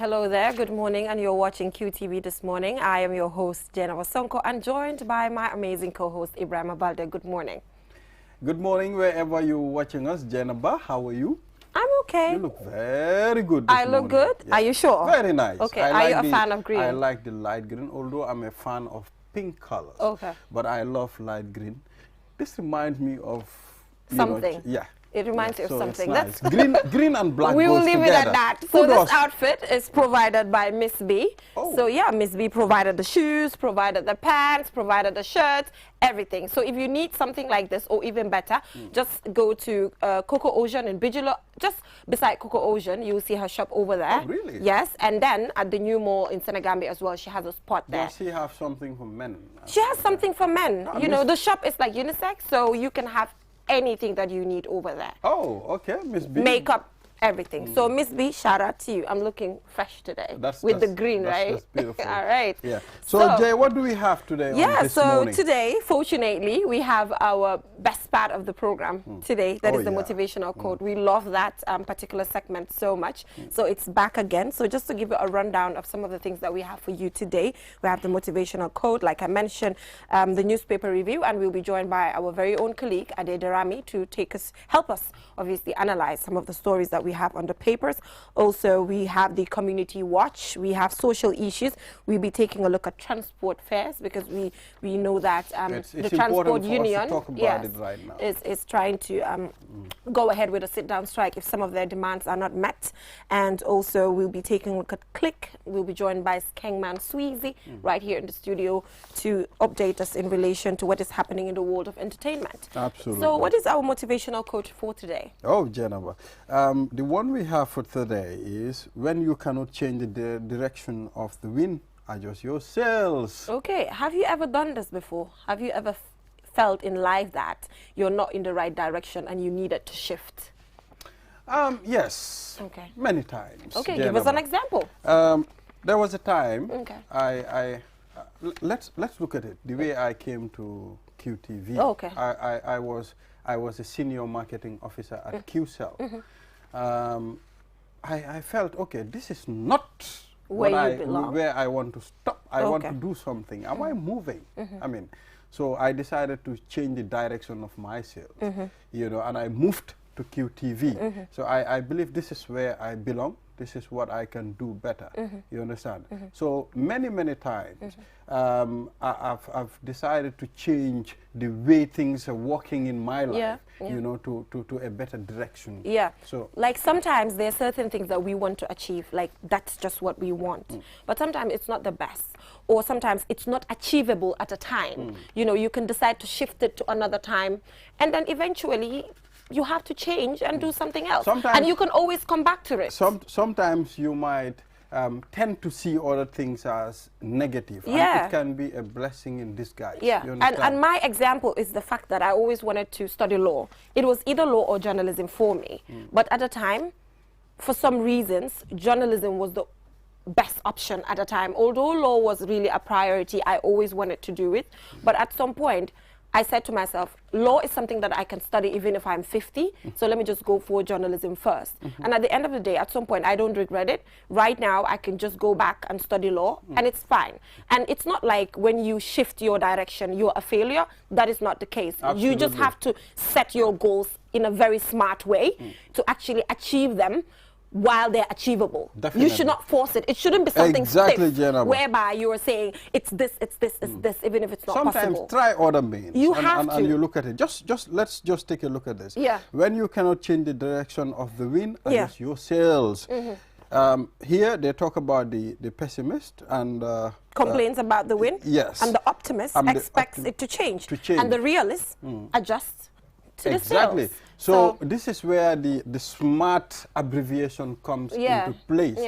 Hello there, good morning, and you're watching QTV this morning. I am your host, Jenna Wasonko, and joined by my amazing co-host, Ibrahim Abalde. Good morning. Good morning, wherever you're watching us. Jenna, how are you? I'm okay. You look very good this I look morning. good? Yeah. Are you sure? Very nice. Okay, are you a fan of green? I like the light green, although I'm a fan of pink colors. Okay. But I love light green. This reminds me of... Something. Yeah. It reminds you of something. Nice. Green and black we will leave together. it at that. So this outfit is provided by Miss B. Oh. So yeah, Miss B provided the shoes, provided the pants, provided the shirts, everything. So if you need something like this, or even better, just go to Coco Ocean in Bigelow. Just beside Coco Ocean, you will see her shop over there. Oh, really? Yes, and then at the new mall in Senegambia as well, she has a spot there. Does she have something for men? She has something for men. Oh, you know, the shop is like unisex, so you can have anything that you need over there. Oh, okay, Miss B. Makeup, everything. So Miss B, shout out to you. I'm looking fresh today with the green, right? That's beautiful. All right. Yeah. So Jay, what do we have today on this morning? Today, fortunately, we have our best part of the program today. That is the motivational quote. We love that particular segment so much. So it's back again. So just to give you a rundown of some of the things that we have for you today, we have the motivational quote, like I mentioned, the newspaper review, and we'll be joined by our very own colleague, Ade Derami, to help us, obviously, analyze some of the stories that we have on the papers. Also, we have the community watch. We have social issues. We'll be taking a look at transport fares, because we know that the transport union is trying to go ahead with a sit-down strike if some of their demands are not met. And also, we'll be taking a look at Click. We'll be joined by Skengman Sweezy right here in the studio to update us in relation to what is happening in the world of entertainment. Absolutely. So what is our motivational quote for today? Oh, Jennifer. The one we have for today is, when you cannot change the direction of the wind, adjust your sails. Okay. Have you ever done this before? Have you ever felt in life that you're not in the right direction and you needed to shift? Yes. Okay. Many times. Okay, give us an example. There was a time. Okay. Let's look at it. The way I came to QTV. Oh, okay. I was a senior marketing officer at QCell. I felt, okay, this is not where I want to stop. I want to do something. Am I moving? I mean, so I decided to change the direction of my sales, you know, and I moved to QTV. So I believe this is where I belong. This is what I can do better. You understand? So many times, I've decided to change the way things are working in my life, you know, to a better direction. Yeah. So, like, sometimes there are certain things that we want to achieve, like that's just what we want. But sometimes it's not the best, or sometimes it's not achievable at a time. You know, you can decide to shift it to another time, and then eventually you have to change and do something else. And you can always come back to it. Sometimes you might tend to see other things as negative. Yeah. And it can be a blessing in disguise. Yeah. And my example is the fact that I always wanted to study law. It was either law or journalism for me. But at the time, for some reasons, journalism was the best option at the time. Although law was really a priority, I always wanted to do it. But at some point, I said to myself, law is something that I can study even if I'm 50, so let me just go for journalism first. And at the end of the day, at some point, I don't regret it. Right now, I can just go back and study law, and it's fine. And it's not like when you shift your direction, you're a failure. That is not the case. Absolutely. You just have to set your goals in a very smart way to actually achieve them while they're achievable. Definitely. You should not force it. It shouldn't be something stiff, Jennifer, whereby you are saying it's this, even if it's not Sometimes possible. try other means. You have to. And you look at it. Let's just take a look at this. Yeah. When you cannot change the direction of the wind, adjust your sails. Here they talk about the pessimist and complains about the wind. Yes. And the optimist expects it to change. And the realist adjusts to the sails. So this is where the smart abbreviation comes into place.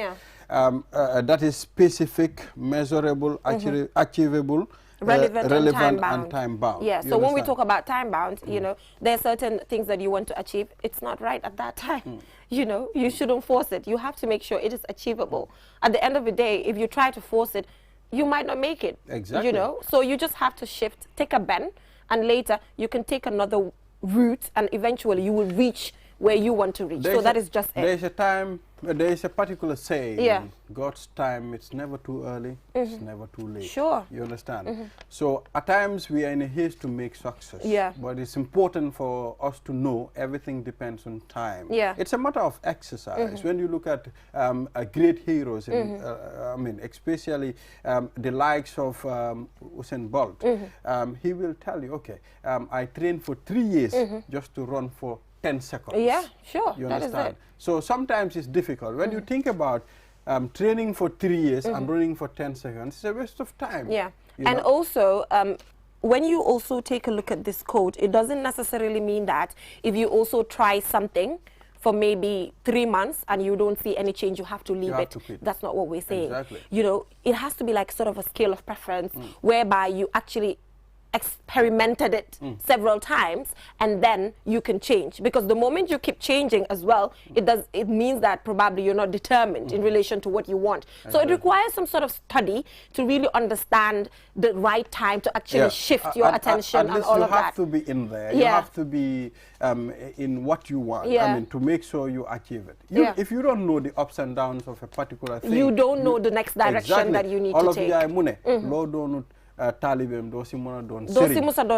That is specific, measurable, achievable, relevant and time bound. Yeah, so when we talk about time bound, you know, there are certain things that you want to achieve. It's not right at that time. You know, you shouldn't force it. You have to make sure it is achievable. At the end of the day, if you try to force it, you might not make it. Exactly. You know, so you just have to shift, take a bend, and later you can take another route, and eventually you will reach where you want to reach. So that is just it. There's a time There is a particular saying, yeah. God's time, it's never too early, it's never too late. Sure. You understand? So at times we are in a haste to make success. Yeah. But it's important for us to know everything depends on time. Yeah. It's a matter of exercise. When you look at great heroes, in, I mean, especially the likes of Usain Bolt, he will tell you, okay, I trained for 3 years just to run for 10 seconds. Yeah, sure. You that understand? is it. So sometimes it's difficult. When you think about training for 3 years and running for 10 seconds, it's a waste of time. Yeah. And also, when you also take a look at this code, it doesn't necessarily mean that if you also try something for maybe 3 months and you don't see any change, you have to leave it. That's not what we're saying. Exactly. You know, it has to be like sort of a scale of preference whereby you actually experimented it several times and then you can change, because the moment you keep changing as well, it means that probably you're not determined in relation to what you want. So it requires some sort of study to really understand the right time to actually shift your attention and all of that. You have to be in there. You have to be in what you want. I mean, to make sure you achieve it. If you don't know the ups and downs of a particular thing, you don't know the next direction that you need to take. All of talibem dosi muna don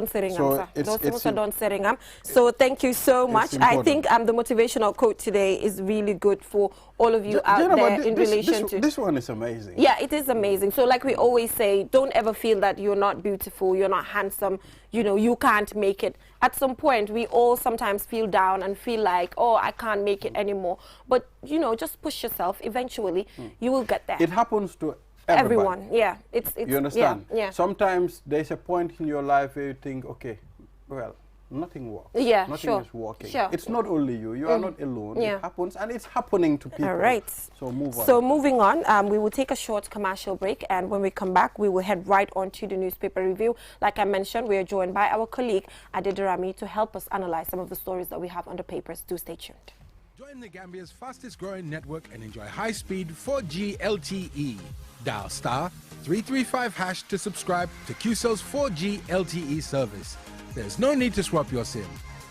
seringam. So thank you so much. I think the motivational quote today is really good for all of you out there in relation to this one is amazing. Yeah, it is amazing. So like we always say, don't ever feel that you're not beautiful, you're not handsome, you know, you can't make it. At some point we all sometimes feel down and feel like, oh, I can't make it anymore, but you know, just push yourself. Eventually you will get there. It happens to everyone. Yeah, it's you understand? Yeah. Sometimes there's a point in your life where you think, okay, well, nothing works. Yeah, nothing is working. Sure. It's not only you. You are not alone. It happens, and it's happening to people. All right. So move on. So moving on, we will take a short commercial break, and when we come back, we will head right on to the newspaper review. Like I mentioned, we are joined by our colleague Adedarami to help us analyze some of the stories that we have on the papers. Do stay tuned. Join the Gambia's fastest growing network and enjoy high-speed 4G LTE. Dial *335# to subscribe to QCell's 4G LTE service. There's no need to swap your SIM.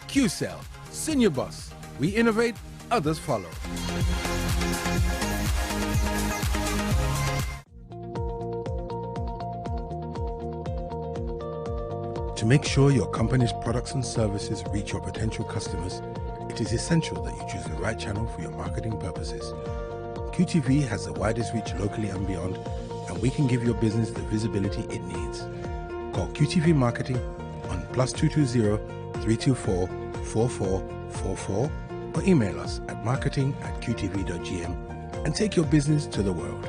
QCell, Senior Boss. We innovate, others follow. To make sure your company's products and services reach your potential customers, it is essential that you choose the right channel for your marketing purposes. QTV has the widest reach locally and beyond, and we can give your business the visibility it needs. Call QTV Marketing on +220 324 4444 or email us at marketing@qtv.gm and take your business to the world.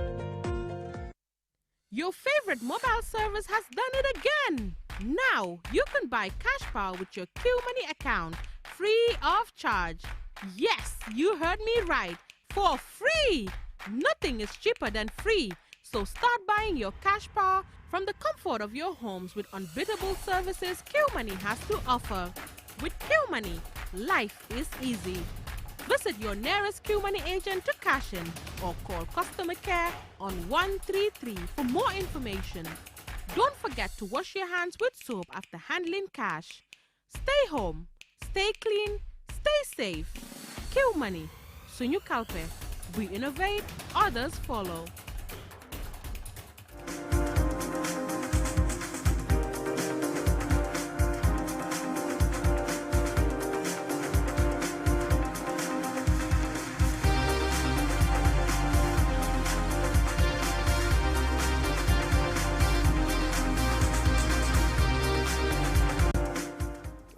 Your favorite mobile service has done it again. Now you can buy cash power with your QMoney account free of charge. Yes, you heard me right. For free! Nothing is cheaper than free. So start buying your cash power from the comfort of your homes with unbeatable services QMoney has to offer. With QMoney, life is easy. Visit your nearest QMoney agent to cash in or call customer care on 133 for more information. Don't forget to wash your hands with soap after handling cash. Stay home, stay clean, stay safe. QMoney. Sunyu Kalpe. We innovate, others follow.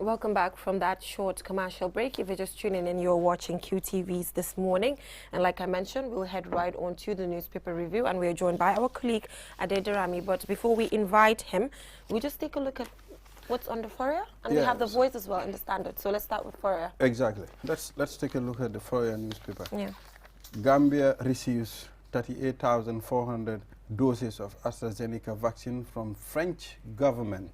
Welcome back from that short commercial break. If you're just tuning in, you're watching QTV's This Morning. And like I mentioned, we'll head right on to the newspaper review, and we're joined by our colleague Adedarami. But before we invite him, we just take a look at what's on the Fourier, and we have the Voice as well in the Standard. So let's start with Fourier. Exactly. Let's take a look at the Fourier newspaper. Yeah. Gambia receives 38,400 doses of AstraZeneca vaccine from French government.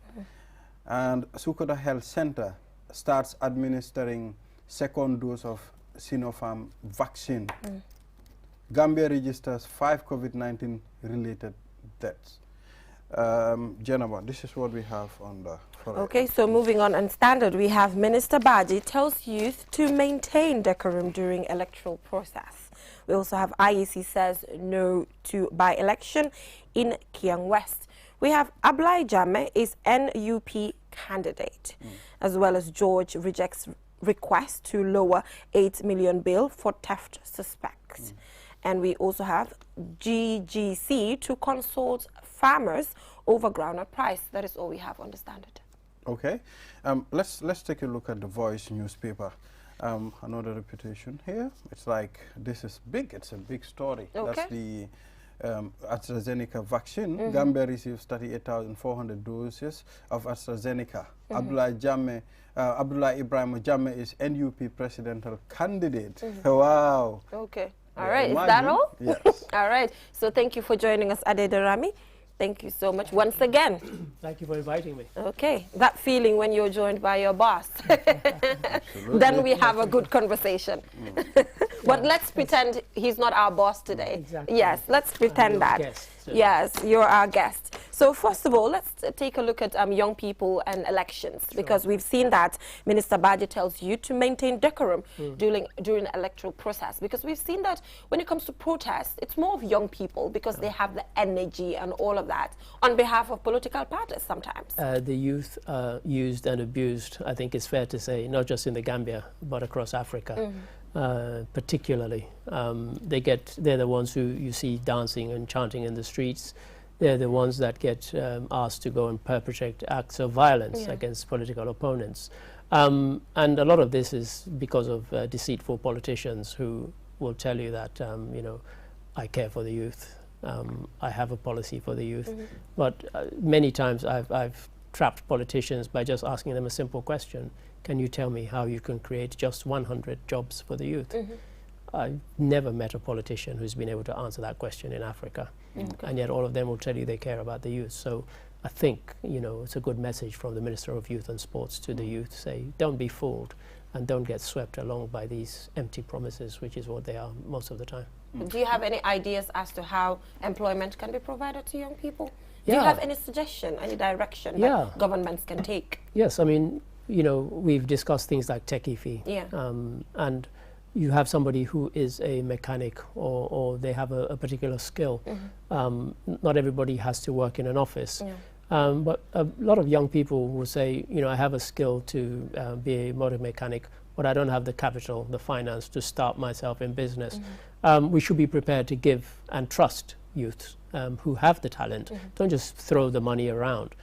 And Sukoda Health Center starts administering second dose of Sinopharm vaccine. Gambia registers 5 COVID-19 related deaths. Jennifer, this is what we have on the Fourier. Okay, so moving on Standard, we have Minister Baji tells youth to maintain decorum during electoral process. We also have IEC says no to by-election in Kiang West. We have Ablai Jammeh is NUP candidate, as well as George rejects request to lower 8 million bail for theft suspects. And we also have GGC to consult farmers over groundnut price. That is all we have on the Standard. Okay, let's take a look at the Voice newspaper. Another reputation here. It's like this is big. It's a big story. Okay. That's the AstraZeneca vaccine. Gambia receives 38,400 doses of AstraZeneca. Abdullah Ibrahim Jammeh is NUP presidential candidate. Wow. Okay. All right. Is that all? Yes. All right. So thank you for joining us, Adedarami. Thank you so much once again. Thank you for inviting me. Okay, that feeling when you're joined by your boss. Then we have a good conversation. But let's pretend he's not our boss today. Exactly. Yes, let's pretend that. Guest, so. Yes, you're our guest. So first of all, let's take a look at young people and elections, because we've seen that Minister Baji tells you to maintain decorum during the electoral process, because we've seen that when it comes to protests, it's more of young people because they have the energy and all of that on behalf of political parties sometimes. The youth are used and abused, I think it's fair to say, not just in the Gambia, but across Africa. Particularly, they're the ones who you see dancing and chanting in the streets. They're the ones that get asked to go and perpetrate acts of violence against political opponents. And a lot of this is because of deceitful politicians who will tell you that, you know, I care for the youth, I have a policy for the youth. But many times I've trapped politicians by just asking them a simple question. Can you tell me how you can create just 100 jobs for the youth? I've never met a politician who's been able to answer that question in Africa. And yet all of them will tell you they care about the youth. So I think, you know, it's a good message from the Minister of Youth and Sports to the youth. Say, don't be fooled and don't get swept along by these empty promises, which is what they are most of the time. Do you have any ideas as to how employment can be provided to young people? Do you have any suggestion, any direction that governments can take? Yes, I mean, you know, we've discussed things like Tech-IFI. And you have somebody who is a mechanic or they have a particular skill. Not everybody has to work in an office. But a lot of young people will say, you know, I have a skill to be a motor mechanic, but I don't have the capital, the finance to start myself in business. We should be prepared to give and trust youths who have the talent. Don't just throw the money around.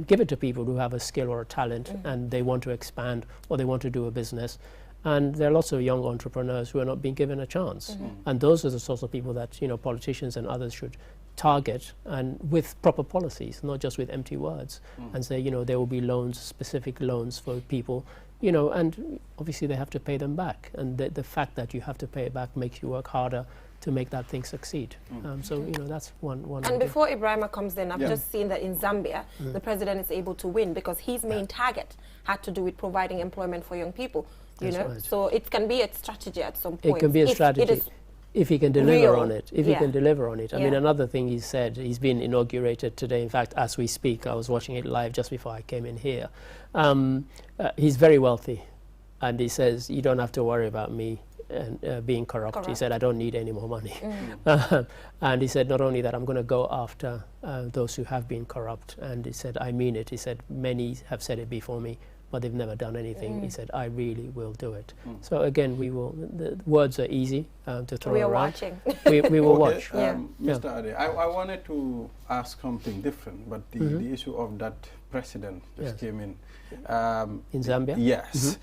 Give it to people who have a skill or a talent and they want to expand or they want to do a business. And there are lots of young entrepreneurs who are not being given a chance. And those are the sorts of people that, you know, politicians and others should target, and with proper policies, not just with empty words, and say, you know, there will be loans, specific loans for people, you know, and obviously they have to pay them back. And the fact that you have to pay it back makes you work harder to make that thing succeed. So, you know, that's one And idea. before Ibrahima comes in, I've just seen that in Zambia, the president is able to win because his main target had to do with providing employment for young people. You know, right. So it can be a strategy at some point. It can be a strategy if he can deliver on it. If he can deliver on it. I mean, another thing he said, he's been inaugurated today. In fact, as we speak, I was watching it live just before I came in here. He's very wealthy, and he says, you don't have to worry about me being corrupt. He said, I don't need any more money. And he said, not only that, I'm going to go after those who have been corrupt. And he said, I mean it. He said, many have said it before me, but they've never done anything. He said, I really will do it. So again, we will, the words are easy to throw around. We are watching. we will watch. Mr. Ade, I wanted to ask something different, but the issue of that president just came in. In Zambia? Yes.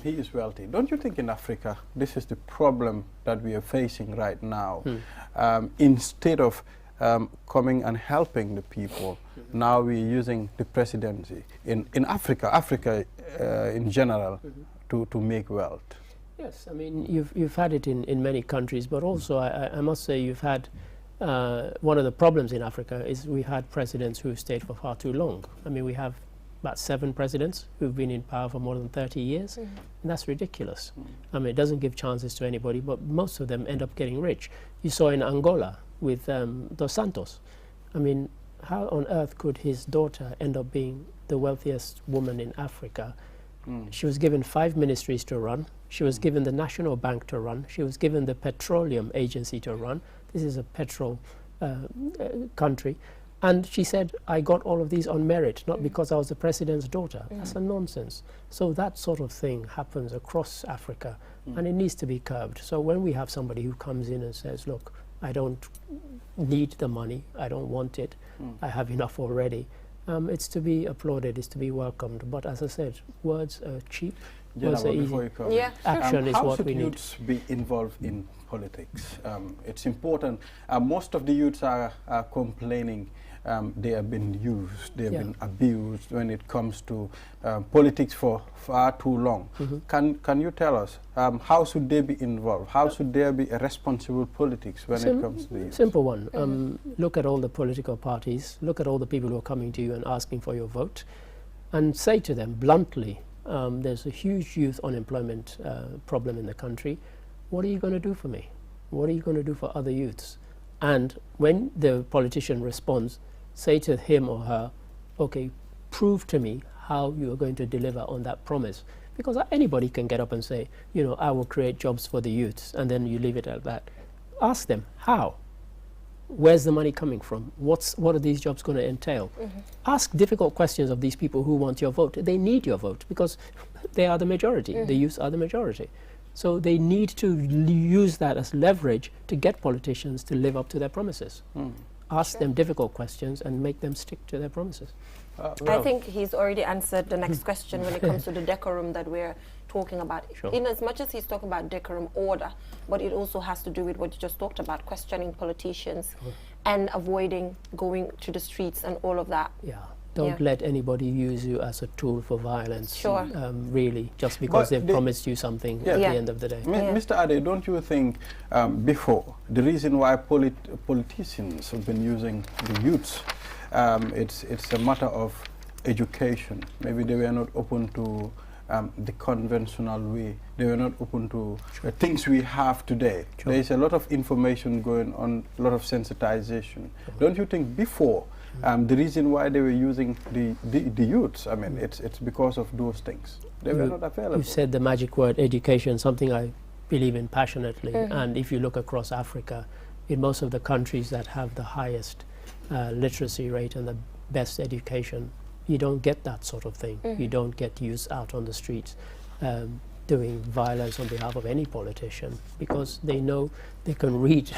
He is wealthy. Don't you think in Africa, this is the problem that we are facing right now? Instead of coming and helping the people, now we're using the presidency in Africa in general to make wealth. Yes, I mean, you've had it in many countries, but also I must say you've had one of the problems in Africa is we had presidents who stayed for far too long. I mean, we have about 7 presidents who've been in power for more than 30 years, and that's ridiculous. I mean, it doesn't give chances to anybody, but most of them end up getting rich. You saw in Angola with Dos Santos. I mean, how on earth could his daughter end up being the wealthiest woman in Africa? She was given 5 ministries to run, She was given the National Bank to run. She was given the Petroleum Agency to run. This is a petrol country. And she said, I got all of these on merit, not because I was the president's daughter. That's a nonsense. So that sort of thing happens across Africa, and it needs to be curbed. So when we have somebody who comes in and says, look, I don't need the money, I don't want it, I have enough already, it's to be applauded, it's to be welcomed. But as I said, words are cheap, words are easy. Action is what we need. How should youths be involved in politics? It's important. Most of the youths are complaining they have been used, they have been abused when it comes to politics for far too long. Can you tell us how should they be involved? How should there be a responsible politics when it comes to the youth? Simple one. Look at all the political parties, look at all the people who are coming to you and asking for your vote, and say to them bluntly, there's a huge youth unemployment problem in the country. What are you going to do for me? What are you going to do for other youths? And when the politician responds, say to him or her, okay, prove to me how you are going to deliver on that promise. Because anybody can get up and say, you know, I will create jobs for the youths, and then you leave it at that. Ask them, how? Where's the money coming from? What are these jobs going to entail? Ask difficult questions of these people who want your vote. They need your vote because they are the majority. The youth are the majority. So they need to use that as leverage to get politicians to live up to their promises. Ask them difficult questions and make them stick to their promises. I think he's already answered the next question when it comes to the decorum that we're talking about. In as much as he's talking about decorum, order, but it also has to do with what you just talked about, questioning politicians and avoiding going to the streets and all of that. Don't let anybody use you as a tool for violence, really, just because they've promised you something at the end of the day. Mr. Ade, don't you think before, the reason why politicians have been using the youths, it's a matter of education. Maybe they were not open to the conventional way. They were not open to the things we have today. There is a lot of information going on, a lot of sensitization. Don't you think before, the reason why they were using the youths, I mean, it's because of those things. They were not available. You said the magic word, education, something I believe in passionately. And if you look across Africa, in most of the countries that have the highest literacy rate and the best education, you don't get that sort of thing. You don't get youths out on the streets doing violence on behalf of any politician, because they know they can read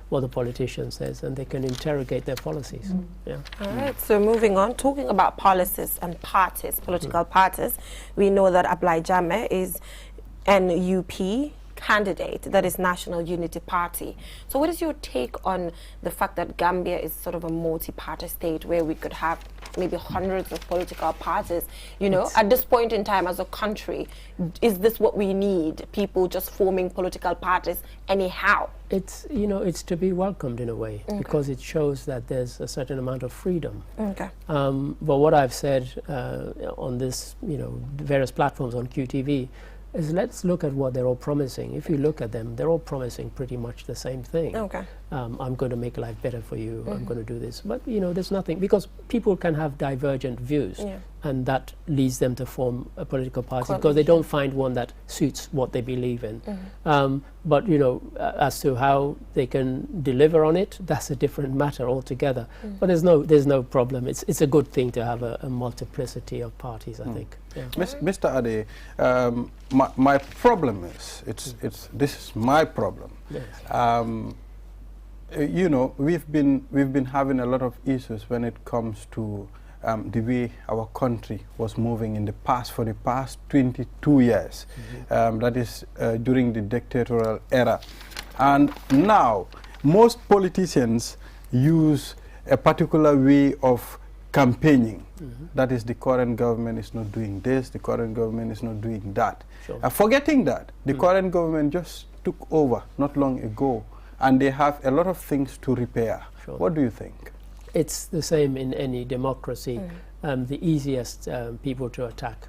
what the politician says and they can interrogate their policies. All right, so moving on, talking about policies and parties, political parties, we know that Ablai Jammeh is NUP candidate, that is National Unity Party. So what is your take on the fact that Gambia is sort of a multi-party state where we could have maybe hundreds of political parties? You know, at this point in time as a country, is this what we need? People just forming political parties anyhow? It's, you know, it's to be welcomed in a way, because it shows that there's a certain amount of freedom. But what I've said on this, you know, various platforms on QTV, is let's look at what they're all promising. If you look at them, they're all promising pretty much the same thing. I'm going to make life better for you, I'm going to do this. But, you know, there's nothing, because people can have divergent views, and that leads them to form a political party because they don't find one that suits what they believe in. But, you know, as to how they can deliver on it, that's a different matter altogether. But there's no problem. It's a good thing to have a multiplicity of parties, I think. Mr. Ade, my problem is, this is my problem. You know, we've been having a lot of issues when it comes to the way our country was moving in the past, for the past 22 years. That is during the dictatorial era. And now, most politicians use a particular way of campaigning. That is, the current government is not doing this, the current government is not doing that. Forgetting that, the current government just took over not long ago, and they have a lot of things to repair. What do you think? It's the same in any democracy. The easiest people to attack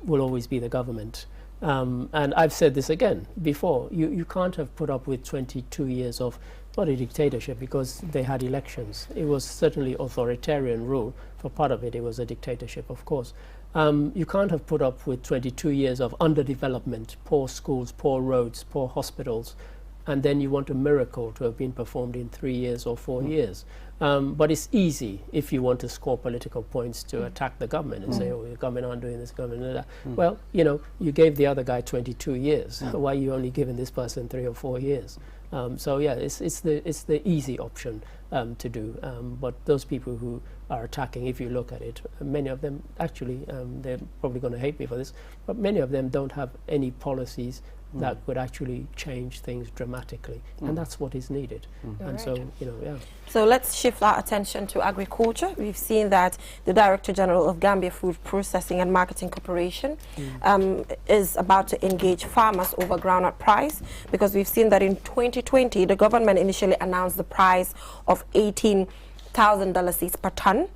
will always be the government. And I've said this again before, you can't have put up with 22 years of not a dictatorship, because they had elections. It was certainly authoritarian rule. For part of it, it was a dictatorship, of course. You can't have put up with 22 years of underdevelopment, poor schools, poor roads, poor hospitals, and then you want a miracle to have been performed in 3 years or 4 years. But it's easy if you want to score political points to attack the government and say, oh, the government aren't doing this, government doing that. Well, you know, you gave the other guy 22 years. Why are you only giving this person 3 or 4 years? So yeah, it's the easy option to do. But those people who are attacking, if you look at it, many of them actually, they're probably going to hate me for this, but many of them don't have any policies that would actually change things dramatically, and that's what is needed. And so, you know, yeah. So let's shift our attention to agriculture. We've seen that the Director General of Gambia Food Processing and Marketing Corporation is about to engage farmers over groundnut price, because we've seen that in 2020, the government initially announced the price of $18,000 per ton,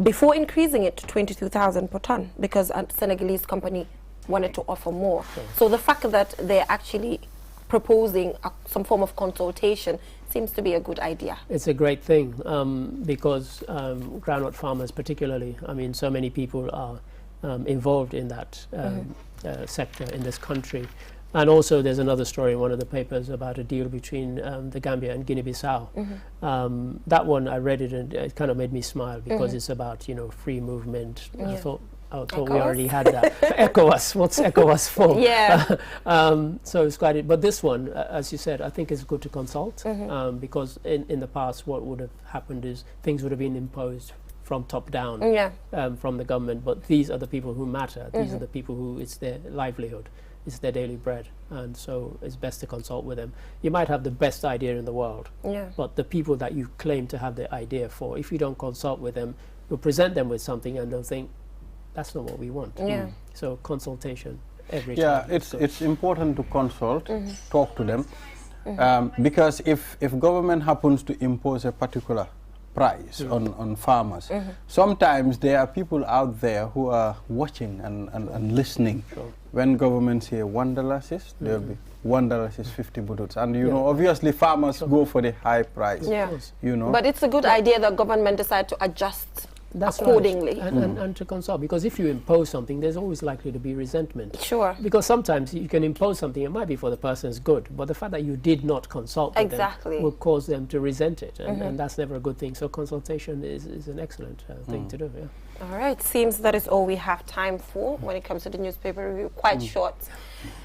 before increasing it to $22,000 per ton, because a Senegalese company wanted to offer more. So the fact that they're actually proposing some form of consultation seems to be a good idea. It's a great thing because groundnut farmers particularly, I mean, so many people are involved in that sector in this country. And also there's another story in one of the papers about a deal between the Gambia and Guinea-Bissau. That one, I read it and it kind of made me smile because it's about, you know, free movement. I thought we already had that. ECOWAS, what's ECOWAS for? Yeah. So it's quite, but this one, as you said, I think it's good to consult because in the past what would have happened is things would have been imposed from top down from the government, but these are the people who matter. These are the people who, it's their livelihood, it's their daily bread, and so it's best to consult with them. You might have the best idea in the world, but the people that you claim to have the idea for, if you don't consult with them, you'll present them with something and they'll think, that's not what we want. So consultation every time. Yeah, it's important to consult, talk to them, because if government happens to impose a particular price on farmers, sometimes there are people out there who are watching and listening. When government say $1 is, there'll be $1 is 50 buduts, and you know, obviously farmers go for the high price. You know, but it's a good idea that government decide to adjust accordingly. Right. And to consult, because if you impose something, there's always likely to be resentment. Sure. Because sometimes you can impose something, it might be for the person's good, but the fact that you did not consult with them will cause them to resent it, and that's never a good thing. So consultation is an excellent thing to do. All right, seems that is all we have time for when it comes to the newspaper review. Quite short,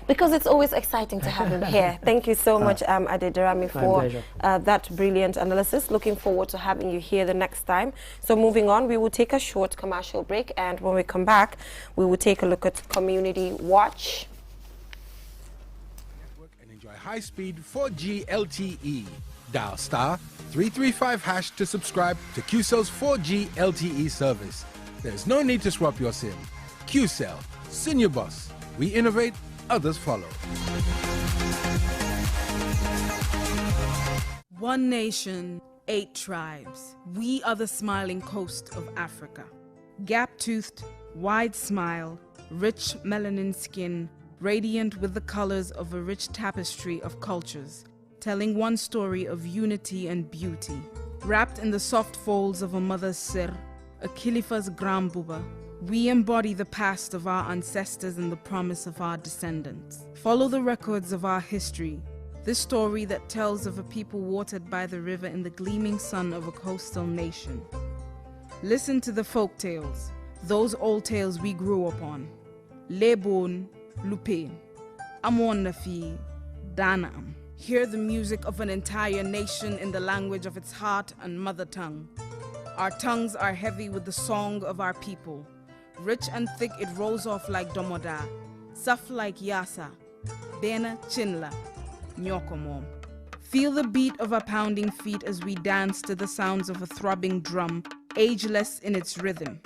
because it's always exciting to have him here. Thank you so much, Adedarami, for that brilliant analysis. Looking forward to having you here the next time. So moving on, we will take a short commercial break, and when we come back, we will take a look at Community Watch. And enjoy high-speed 4G LTE. Dial *335# to subscribe to QCell's 4G LTE service. There's no need to swap your SIM. QCell, Senior Boss. We innovate, others follow. One nation, 8 tribes. We are the smiling coast of Africa. Gap-toothed, wide smile, rich melanin skin, radiant with the colors of a rich tapestry of cultures, telling one story of unity and beauty. Wrapped in the soft folds of a mother's sir, a Khalifa's Grambuba, we embody the past of our ancestors and the promise of our descendants. Follow the records of our history, this story that tells of a people watered by the river in the gleaming sun of a coastal nation. Listen to the folk tales, those old tales we grew up on. Lebon, Lupain, Amon Nafi, Danaam. Hear the music of an entire nation in the language of its heart and mother tongue. Our tongues are heavy with the song of our people. Rich and thick it rolls off like Domoda, soft like Yasa, Bena Chinla, Nyokomom. Feel the beat of our pounding feet as we dance to the sounds of a throbbing drum, ageless in its rhythm.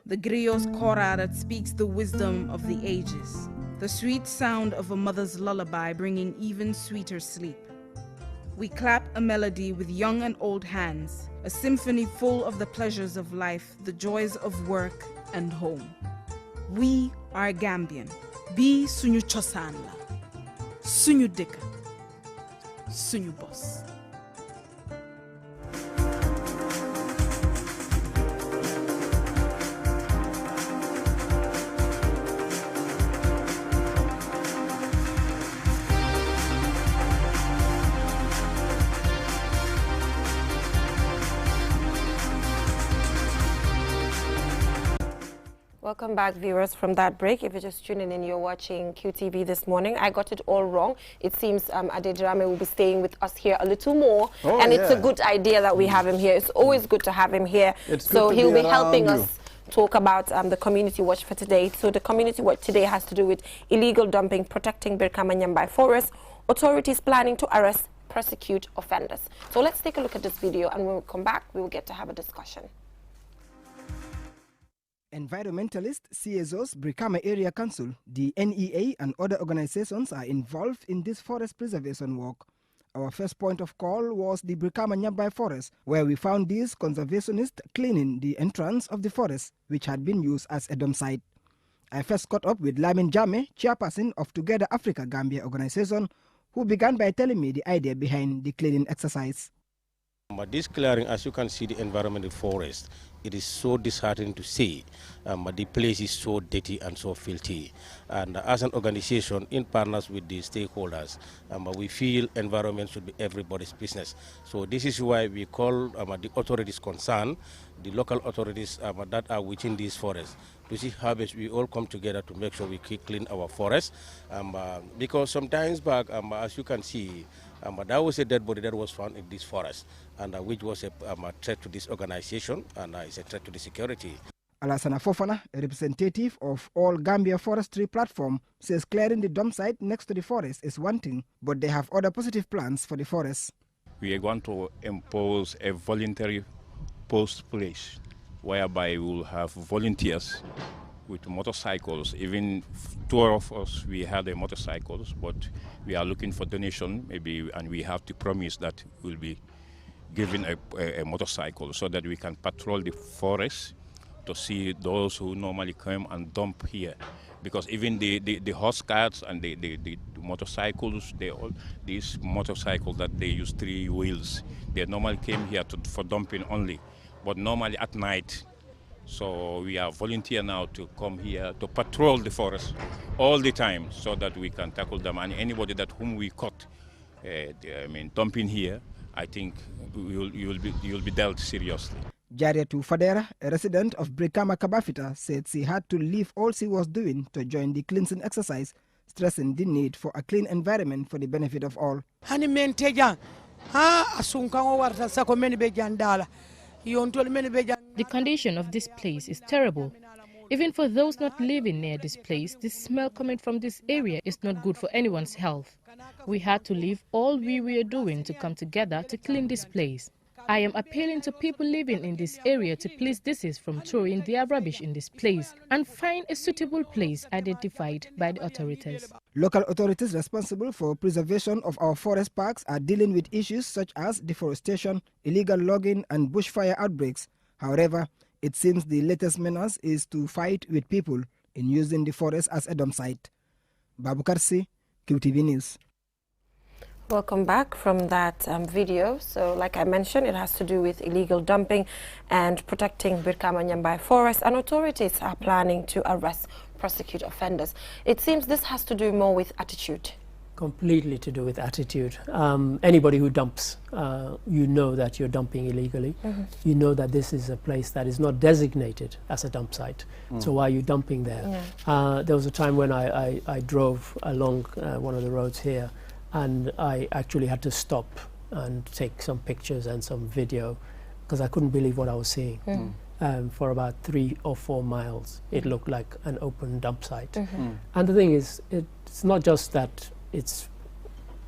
The griot's kora that speaks the wisdom of the ages. The sweet sound of a mother's lullaby bringing even sweeter sleep. We clap a melody with young and old hands, a symphony full of the pleasures of life, the joys of work and home. We are Gambian. Bi sunyu chosanla, sunyu dika, sunyu boss. Welcome back, viewers, from that break. If you're just tuning in, you're watching QTV this morning. I got it all wrong. It seems Adedrame will be staying with us here a little more, and it's a good idea that we have him here. It's always good to have him here. So he'll be helping us talk about the Community Watch for today. So the Community Watch today has to do with illegal dumping, protecting Brikama Nyambai forest, authorities planning to arrest, prosecute offenders. So let's take a look at this video, and when we come back, we will get to have a discussion. Environmentalists, CSOs, Brikama Area Council, the NEA and other organizations are involved in this forest preservation work. Our first point of call was the Brikama Nyambai forest, where we found these conservationists cleaning the entrance of the forest, which had been used as a dump site. I first caught up with Lamin Jame, chairperson of Together Africa Gambia organization, who began by telling me the idea behind the cleaning exercise. But this clearing, as you can see, the environmental forest, it is so disheartening to see. The place is so dirty and so filthy. And as an organization, in partners with the stakeholders, we feel environment should be everybody's business. So this is why we call the authorities concerned, the local authorities that are within these forests, to see how we all come together to make sure we clean our forests. Because sometimes back, as you can see, that was a dead body that was found in this forest, and which was a threat to this organization, and it's a threat to the security. Alassana Fofana, a representative of All Gambia Forestry Platform, says clearing the dump site next to the forest is one thing, but they have other positive plans for the forest. We are going to impose a voluntary post place, whereby we will have volunteers with motorcycles. Even two of us, we had the motorcycles, but we are looking for donation, maybe, and we have to promise that we'll be given a motorcycle so that we can patrol the forest to see those who normally come and dump here. Because even the horse carts and the motorcycles, these motorcycles that they use 3 wheels, they normally came here for dumping only, but normally at night. So we are volunteer now to come here to patrol the forest all the time so that we can tackle them. And anybody whom we caught, dumping here, I think you'll be dealt seriously. Jariatu Fadera, a resident of Brikama Kabafita, said she had to leave all she was doing to join the cleansing exercise, stressing the need for a clean environment for the benefit of all. The condition of this place is terrible. Even for those not living near this place, the smell coming from this area is not good for anyone's health. We had to leave all we were doing to come together to clean this place. I am appealing to people living in this area to please desist from throwing their rubbish in this place and find a suitable place identified by the authorities. Local authorities responsible for preservation of our forest parks are dealing with issues such as deforestation, illegal logging and bushfire outbreaks. However, it seems the latest menace is to fight with people in using the forest as a dump site. Babu Karsi, QTV News. Welcome back from that video. So like I mentioned, it has to do with illegal dumping and protecting Brikama Nyambai forest, and authorities are planning to arrest, prosecute offenders. It seems this has to do more with attitude. Completely to do with attitude. Anybody who dumps, you know that you're dumping illegally. You know that this is a place that is not designated as a dump site. So why are you dumping there? There was a time when I drove along one of the roads here, and I actually had to stop and take some pictures and some video because I couldn't believe what I was seeing. For about 3 or 4 miles, it looked like an open dump site. And the thing is, it's not just that it's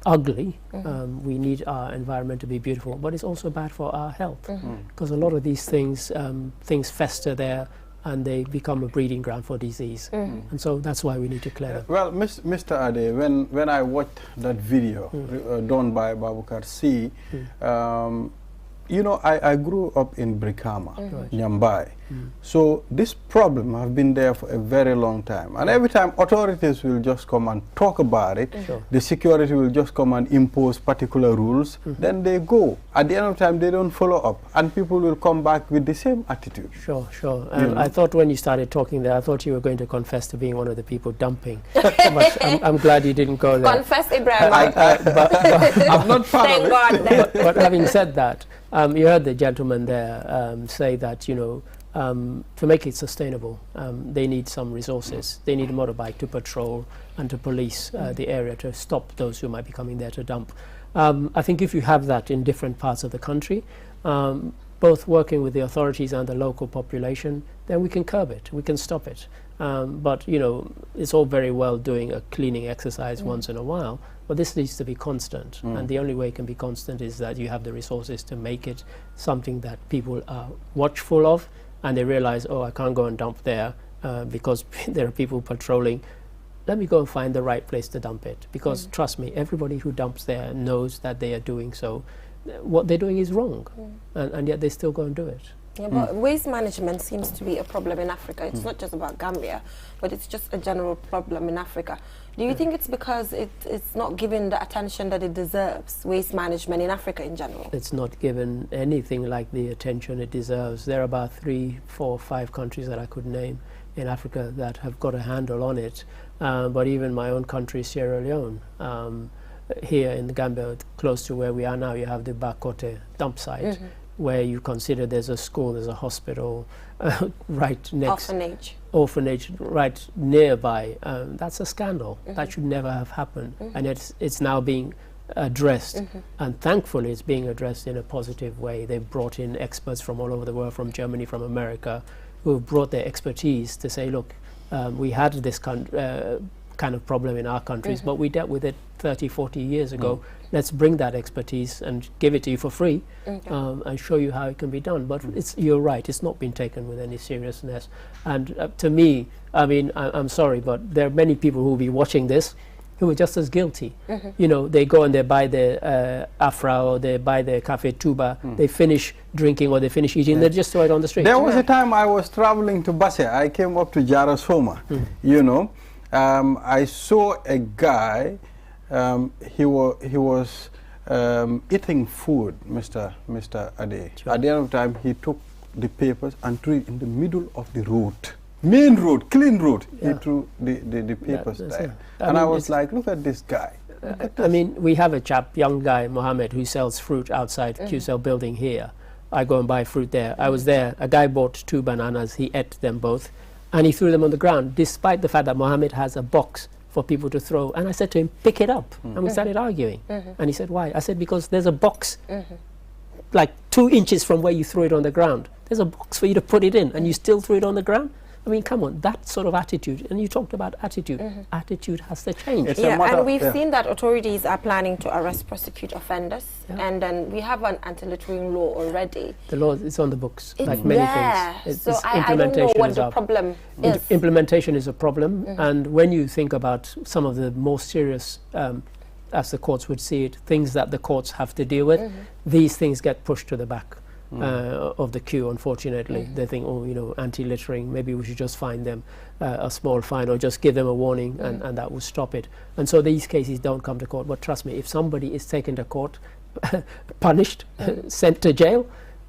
ugly. We need our environment to be beautiful, but it's also bad for our health because a lot of these things fester there, and they become a breeding ground for disease. And so that's why we need to clear them. Well, Mr. Ade, when I watched that video done by Babukar C, you know, I grew up in Brikama, Nyambai. So this problem has been there for a very long time. And every time authorities will just come and talk about it, the security will just come and impose particular rules, then they go. At the end of the time, they don't follow up. And people will come back with the same attitude. Sure. I thought when you started talking there, I thought you were going to confess to being one of the people dumping. But I'm glad you didn't go there. Confess, Ibrahim. I'm not part of it. God, but having said that, you heard the gentleman there say that, you know, to make it sustainable, they need some resources. They need a motorbike to patrol and to police the area, to stop those who might be coming there to dump. I think if you have that in different parts of the country, both working with the authorities and the local population, then we can curb it, we can stop it. But, you know, it's all very well doing a cleaning exercise once in a while, but this needs to be constant. And the only way it can be constant is that you have the resources to make it something that people are watchful of, and they realize, oh, I can't go and dump there because there are people patrolling. Let me go and find the right place to dump it. Because trust me, everybody who dumps there knows that they are doing so. What they're doing is wrong, and yet they still go and do it. Yeah, but waste management seems to be a problem in Africa. It's not just about Gambia, but it's just a general problem in Africa. Do you think it's because it's not given the attention that it deserves, waste management in Africa in general? It's not given anything like the attention it deserves. There are about 3, 4, 5 countries that I could name in Africa that have got a handle on it. But even my own country, Sierra Leone, here in the Gambia, close to where we are now, you have the Bakote dump site, where you consider there's a school, there's a hospital right next. Orphanage right nearby. That's a scandal. That should never have happened. And it's now being addressed, and thankfully it's being addressed in a positive way. They've brought in experts from all over the world, from Germany, from America, who have brought their expertise to say, look, we had this kind of problem in our countries, but we dealt with it 30, 40 years ago. Let's bring that expertise and give it to you for free, and show you how it can be done. But you're right, it's not been taken with any seriousness. And to me, I mean, I'm sorry, but there are many people who will be watching this who are just as guilty. You know, they go and they buy their Afra, or they buy their Cafe Tuba, they finish drinking or they finish eating, they just throw it on the street. There was a time I was traveling to Basse. I came up to Jarasoma, you know. I saw a guy, he was eating food, Mr. Ade. Sure. At the end of the time, he took the papers and threw it in the middle of the road. Main road, clean road. He threw the papers there. And I was like, look at this guy. I mean, we have a chap, young guy, Mohammed, who sells fruit outside QCell building here. I go and buy fruit there. I was there. A guy bought 2 bananas. He ate them both, and he threw them on the ground, despite the fact that Mohammed has a box for people to throw. And I said to him, pick it up. And we started arguing. And he said, why? I said, because there's a box like 2 inches from where you threw it on the ground. There's a box for you to put it in, and you still threw it on the ground? I mean, come on, that sort of attitude. And you talked about attitude. Attitude has to change. And we've seen that authorities are planning to arrest, prosecute offenders. And then we have an anti-littering law already. The law is on the books, like many things. So I don't know what the problem is. Implementation is a problem. And when you think about some of the more serious, as the courts would see it, things that the courts have to deal with, these things get pushed to the back. Of the queue, unfortunately. They think, oh, you know, anti-littering, maybe we should just fine them a small fine, or just give them a warning, and that will stop it. And so these cases don't come to court. But trust me, if somebody is taken to court, punished, sent to jail,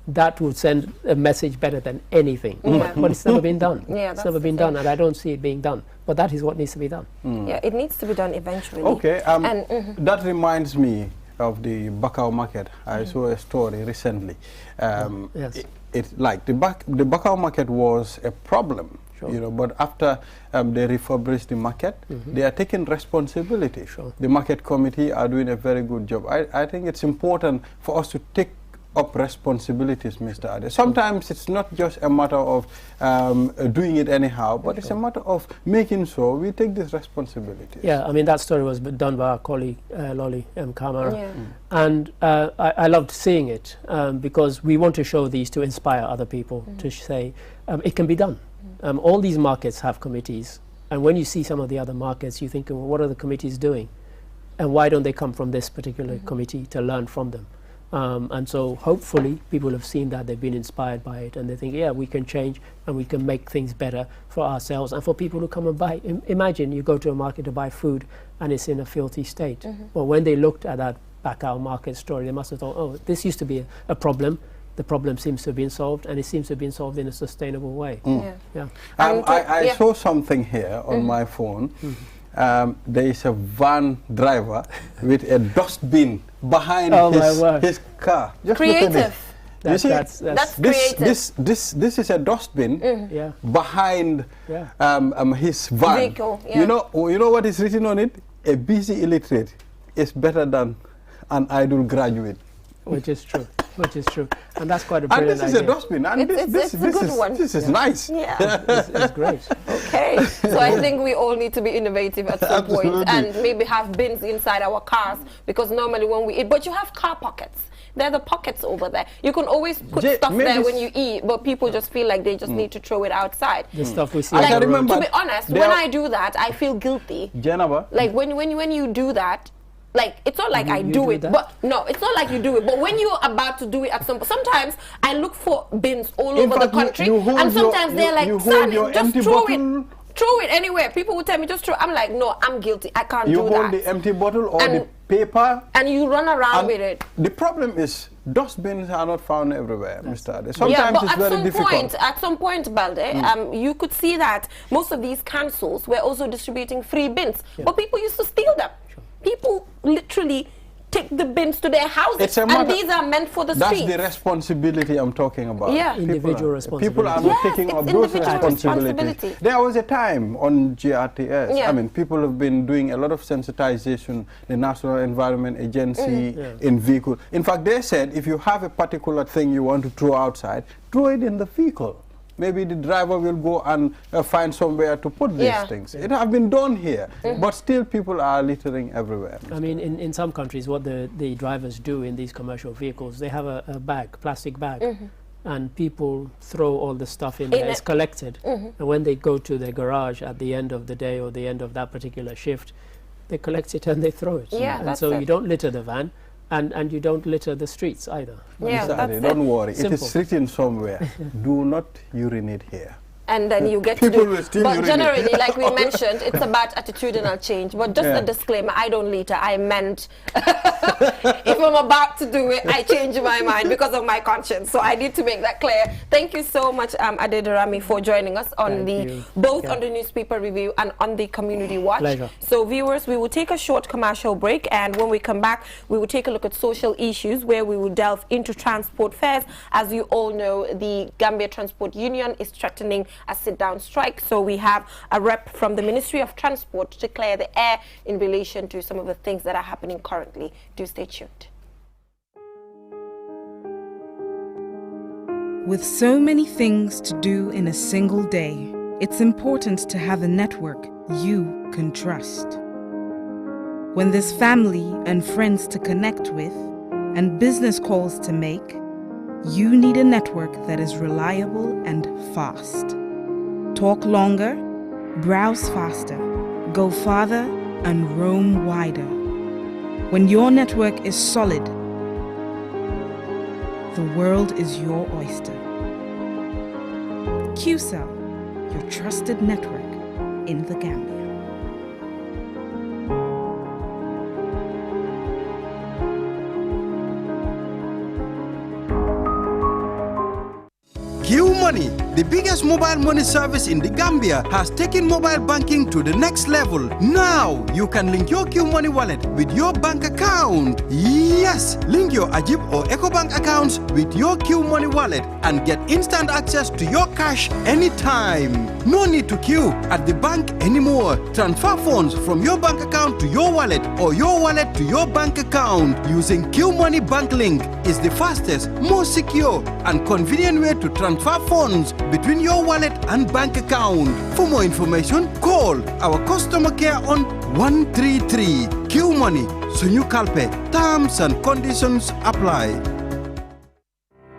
that would send a message better than anything. But it's never been done. It's never been done, and I don't see it being done. But that is what needs to be done. Yeah, it neneeds to be done eventually. Okay, that reminds me of the Bakau market. I saw a story recently. Like the Bakau market was a problem, you know, but after they refurbished the market, they are taking responsibility. The market committee are doing a very good job. I think it's important for us to take up responsibilities, Mr. Ade. Sometimes it's not just a matter of doing it anyhow, but it's a matter of making sure we take this responsibility. Yeah, I mean, that story was done by our colleague, Lolly Kamara. And I loved seeing it because we want to show these to inspire other people to say it can be done. All these markets have committees. And when you see some of the other markets, you think, well, what are the committees doing? And why don't they come from this particular committee to learn from them? And so hopefully people have seen that, they've been inspired by it, and they think, yeah, we can change and we can make things better for ourselves and for people who come and buy. Imagine you go to a market to buy food and it's in a filthy state. Well, when they looked at that Bakau market story, they must have thought, oh, this used to be a problem. The problem seems to have been solved, and it seems to have been solved in a sustainable way. I saw something here on my phone. There is a van driver with a dustbin behind his car. Just creative. You see, that's this is a dustbin behind his van. Vehicle, you know what is written on it? A busy illiterate is better than an idle graduate. Which is true. And that's quite a brilliant idea. And this is a dustbin. And it's a good one. This is nice. Yeah. It's great. Okay. So I think we all need to be innovative at some point and maybe have bins inside our cars, because normally when we eat, but you have car pockets. There are the pockets over there. You can always put stuff there when you eat, but people just feel like they just need to throw it outside. The stuff we see. Like, to be honest, when I do that, I feel guilty. Like when you do that, like, it's not like I do it, but no, it's not like you do it. But when you're about to do it sometimes I look for bins all over the country, and sometimes they're like, son, just throw it anywhere. People will tell me just throw. I'm like, no, I'm guilty. I can't do that. You hold the empty bottle or the paper, and you run around with it. The problem is dustbins are not found everywhere, Mr. Ade. Sometimes it's very difficult. At some point, Balde, you could see that most of these councils were also distributing free bins, but people used to steal them. People literally take the bins to their houses, and these are meant for the streets. That's the responsibility I'm talking about. Yeah. Individual responsibility. People are not taking up those responsibilities. There was a time on GRTS, I mean, people have been doing a lot of sensitization, the National Environment Agency in vehicle. In fact, they said if you have a particular thing you want to throw outside, throw it in the vehicle. Maybe the driver will go and find somewhere to put these things. It has been done here, but still people are littering everywhere. I mean, in some countries, what the drivers do in these commercial vehicles, they have a plastic bag, and people throw all the stuff in there. It's collected, and when they go to their garage at the end of the day or the end of that particular shift, they collect it and they throw it. And so you don't litter the van. And you don't litter the streets either. Don't worry, simple. It is written somewhere. Do not urinate here. And then you get to do it. But generally, like we mentioned, it's about attitudinal change. But just a disclaimer, I don't litter. I meant if I'm about to do it, I change my mind because of my conscience. So I need to make that clear. Thank you so much, Adedarami, for joining us on both on the newspaper review and on the community watch. Pleasure. So viewers, we will take a short commercial break, and when we come back, we will take a look at social issues where we will delve into transport fares. As you all know, the Gambia Transport Union is threatening a sit-down strike. So we have a rep from the Ministry of Transport to clear the air in relation to some of the things that are happening currently. Do stay tuned. With so many things to do in a single day, it's important to have a network you can trust. When there's family and friends to connect with and business calls to make, you need a network that is reliable and fast. Talk longer, browse faster, go farther, and roam wider. When your network is solid, the world is your oyster. QCell, your trusted network in the Gambia. Q Money, the biggest mobile money service in the Gambia, has taken mobile banking to the next level. Now, you can link your Q Money wallet with your bank account. Yes, link your Ajib or EcoBank accounts with your Q Money wallet and get instant access to your cash anytime. No need to queue at the bank anymore. Transfer funds from your bank account to your wallet or your wallet to your bank account using Q Money Bank Link is the fastest, most secure, and convenient way to transfer funds between your wallet and bank account. For more information, call our customer care on 133. Q Money, Sunyu Kalpe. Terms and conditions apply.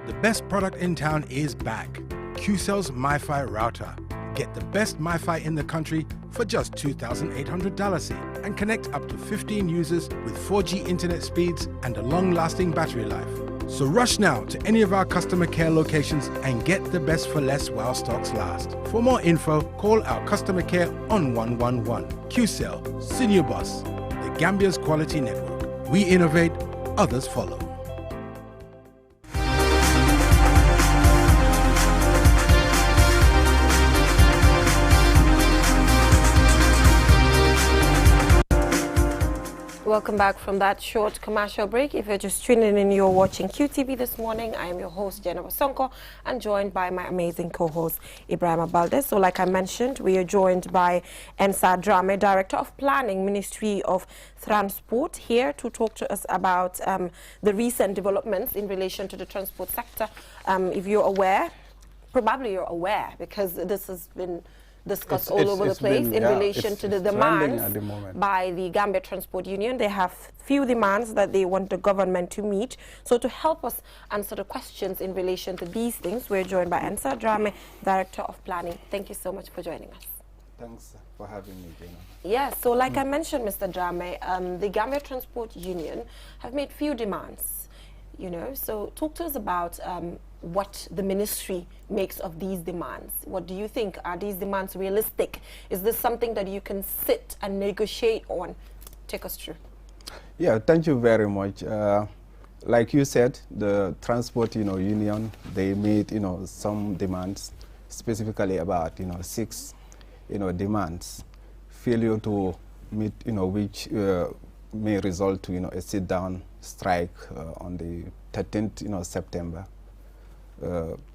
The best product in town is back. QCell's MiFi router. Get the best MiFi in the country for just $2,800 and connect up to 15 users with 4G internet speeds and a long-lasting battery life. So rush now to any of our customer care locations and get the best for less while stocks last. For more info, call our customer care on 111. QCell, Senior Boss, the Gambia's quality network. We innovate, others follow. Welcome back from that short commercial break. If you're just tuning in, you're watching QTV this morning. I am your host, Jennifer Sonko, and joined by my amazing co-host, Ibrahim Baldes. So like I mentioned, we are joined by Ensa Drame, Director of Planning, Ministry of Transport, here to talk to us about the recent developments in relation to the transport sector. If you're aware, probably you're aware, because this has been discussed all over the place in relation to the demands by the Gambia Transport Union. They have few demands that they want the government to meet. So to help us answer the questions in relation to these things, we're joined by Ensa Drame, Director of Planning. Thank you so much for joining us. Thanks for having me, Gina. Yeah, so like I mentioned, Mr. Drame, the Gambia Transport Union have made few demands, you know, so talk to us about what the ministry makes of these demands. What do you think? Are these demands realistic? Is this something that you can sit and negotiate on? Take us through. Yeah, thank you very much. Like you said, the Transport Union, they made some demands, specifically about 6 demands. Failure to meet which may result to a sit-down strike on the 13th September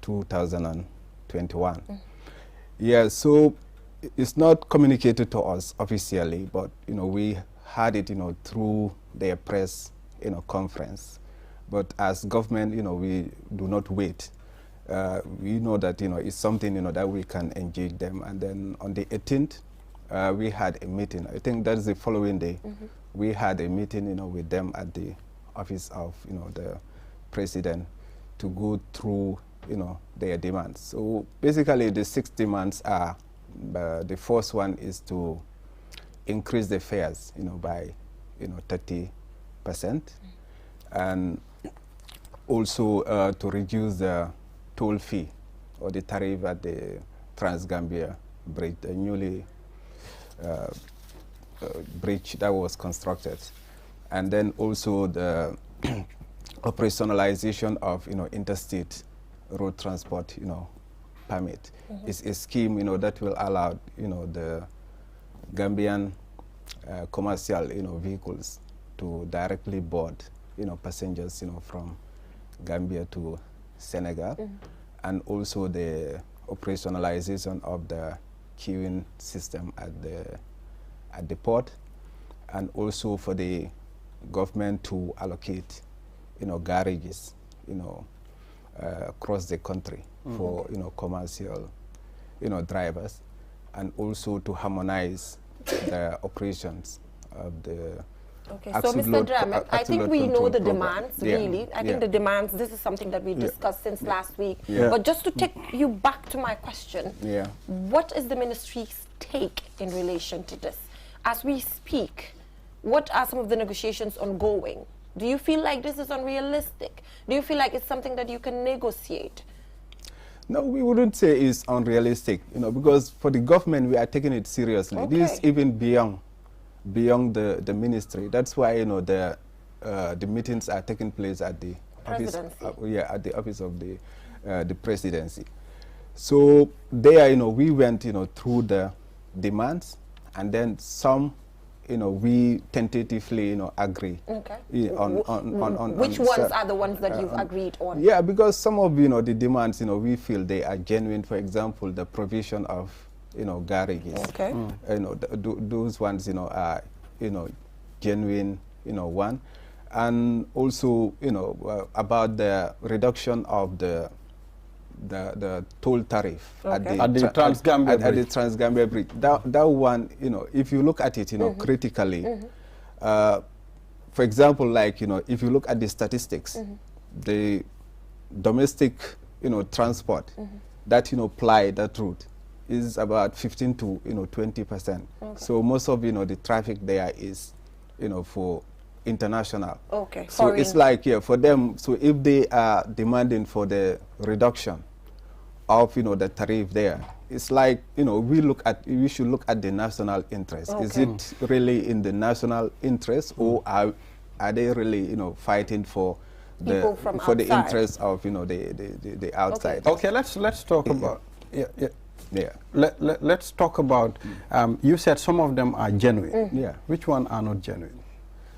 2021. Yeah, so it's not communicated to us officially, but we had it through their press conference. But as government, we do not wait. We know that it's something that we can engage them. And then on the 18th, we had a meeting. I think that's the following day. We had a meeting with them at the office of the president to go through their demands. So basically the 6 demands are, the first one is to increase the fares by 30%, and also to reduce the toll fee or the tariff at the Trans-Gambia bridge, the newly bridge that was constructed, and then also the operationalization of interstate road transport permit. It's a scheme that will allow the Gambian commercial vehicles to directly board passengers from Gambia to Senegal, and also the operationalization of the queuing system at the port, and also for the government to allocate garages across the country for commercial drivers, and also to harmonize the operations of the so Mr. Drame, I think we know the demands, really. I think the demands, this is something that we discussed since last week. But just to take you back to my question, what is the ministry's take in relation to this? As we speak, what are some of the negotiations ongoing? Do you feel like this is unrealistic? Do you feel like it's something that you can negotiate? No, we wouldn't say it's unrealistic, because for the government, we are taking it seriously. This is even beyond the ministry. That's why the meetings are taking place at the office, at the office of the presidency. So there, we went through the demands, and then some we tentatively agree on which ones are the ones that you've agreed on? Yeah, because some of the demands we feel they are genuine. For example, the provision of garages. Those ones are genuine one, and also about the reduction of the toll tariff at the Trans-Gambia bridge. That one, if you look at it, critically, for example, like, if you look at the statistics, the domestic, transport that, ply that route is about 15 to, 20%. So most of, the traffic there is, for international. So it's like, for them, so if they are demanding for the reduction of, the tariff there, it's like, we should look at the national interest. Is it really in the national interest, or are they really, fighting for the interest of, the outside? Okay, let's talk about let's talk about. You said some of them are genuine. Which one are not genuine?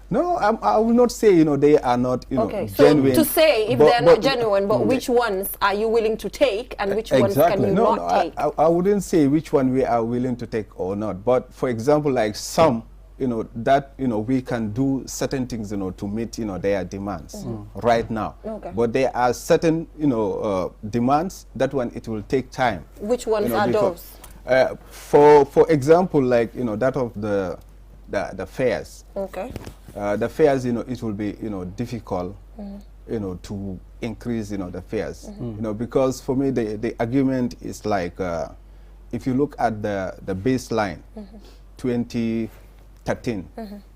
No, I will not say, they are not, okay. genuine. So to say if they're not genuine, but which ones are you willing to take and which ones can you not take? I wouldn't say which one we are willing to take or not. But for example, like some, that, we can do certain things, to meet, their demands right now. Okay. But there are certain, demands, that one, it will take time. Which ones are those? For example, like, that of the fares. Okay. The fares, it will be, difficult, to increase, the fares. Because for me, the argument is like, if you look at the baseline, 2013,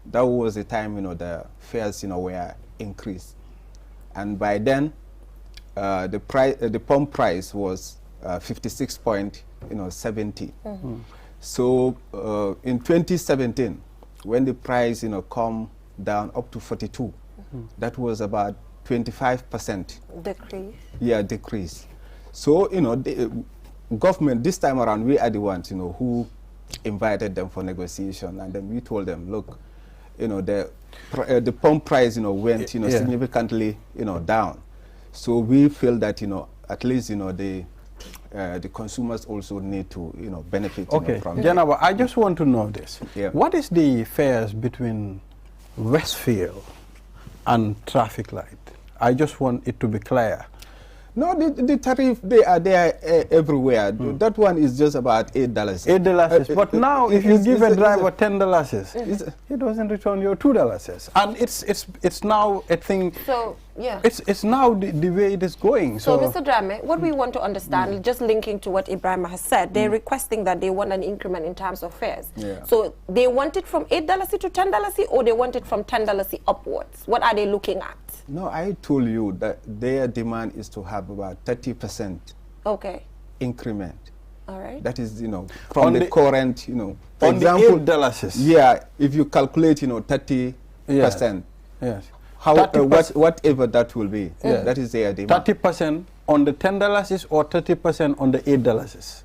that was the time, the fares, were increased. And by then, the pump price was 56.70. So in 2017, when the price, come down up to 42, that was about 25% decrease. Yeah, decrease. So the government this time around, we are the ones who invited them for negotiation, and then we told them, look, the pump price went significantly down. So we feel that at least the consumers also need to benefit from it. Janaba, I just want to know this. Yeah. What is the fares between Westfield and traffic light? I just want it to be clear. No, the tariff, they are there everywhere. That one is just about $8. $8. But now, if you give a driver $10, he doesn't return your $2. And it's now a thing. So, yeah. It's now the way it is going. So Mr. Drame, what we want to understand, just linking to what Ibrahim has said, they're requesting that they want an increment in terms of fares. Yeah. So they want it from $8 to $10, or they want it from $10 upwards? What are they looking at? No, I told you that their demand is to have about 30% increment. All right. That is, from the current, for on example, the $8. Yeah, if you calculate, 30%. Yes. Whatever that will be, that is their demand. 30% on the $10 or 30% on the $8?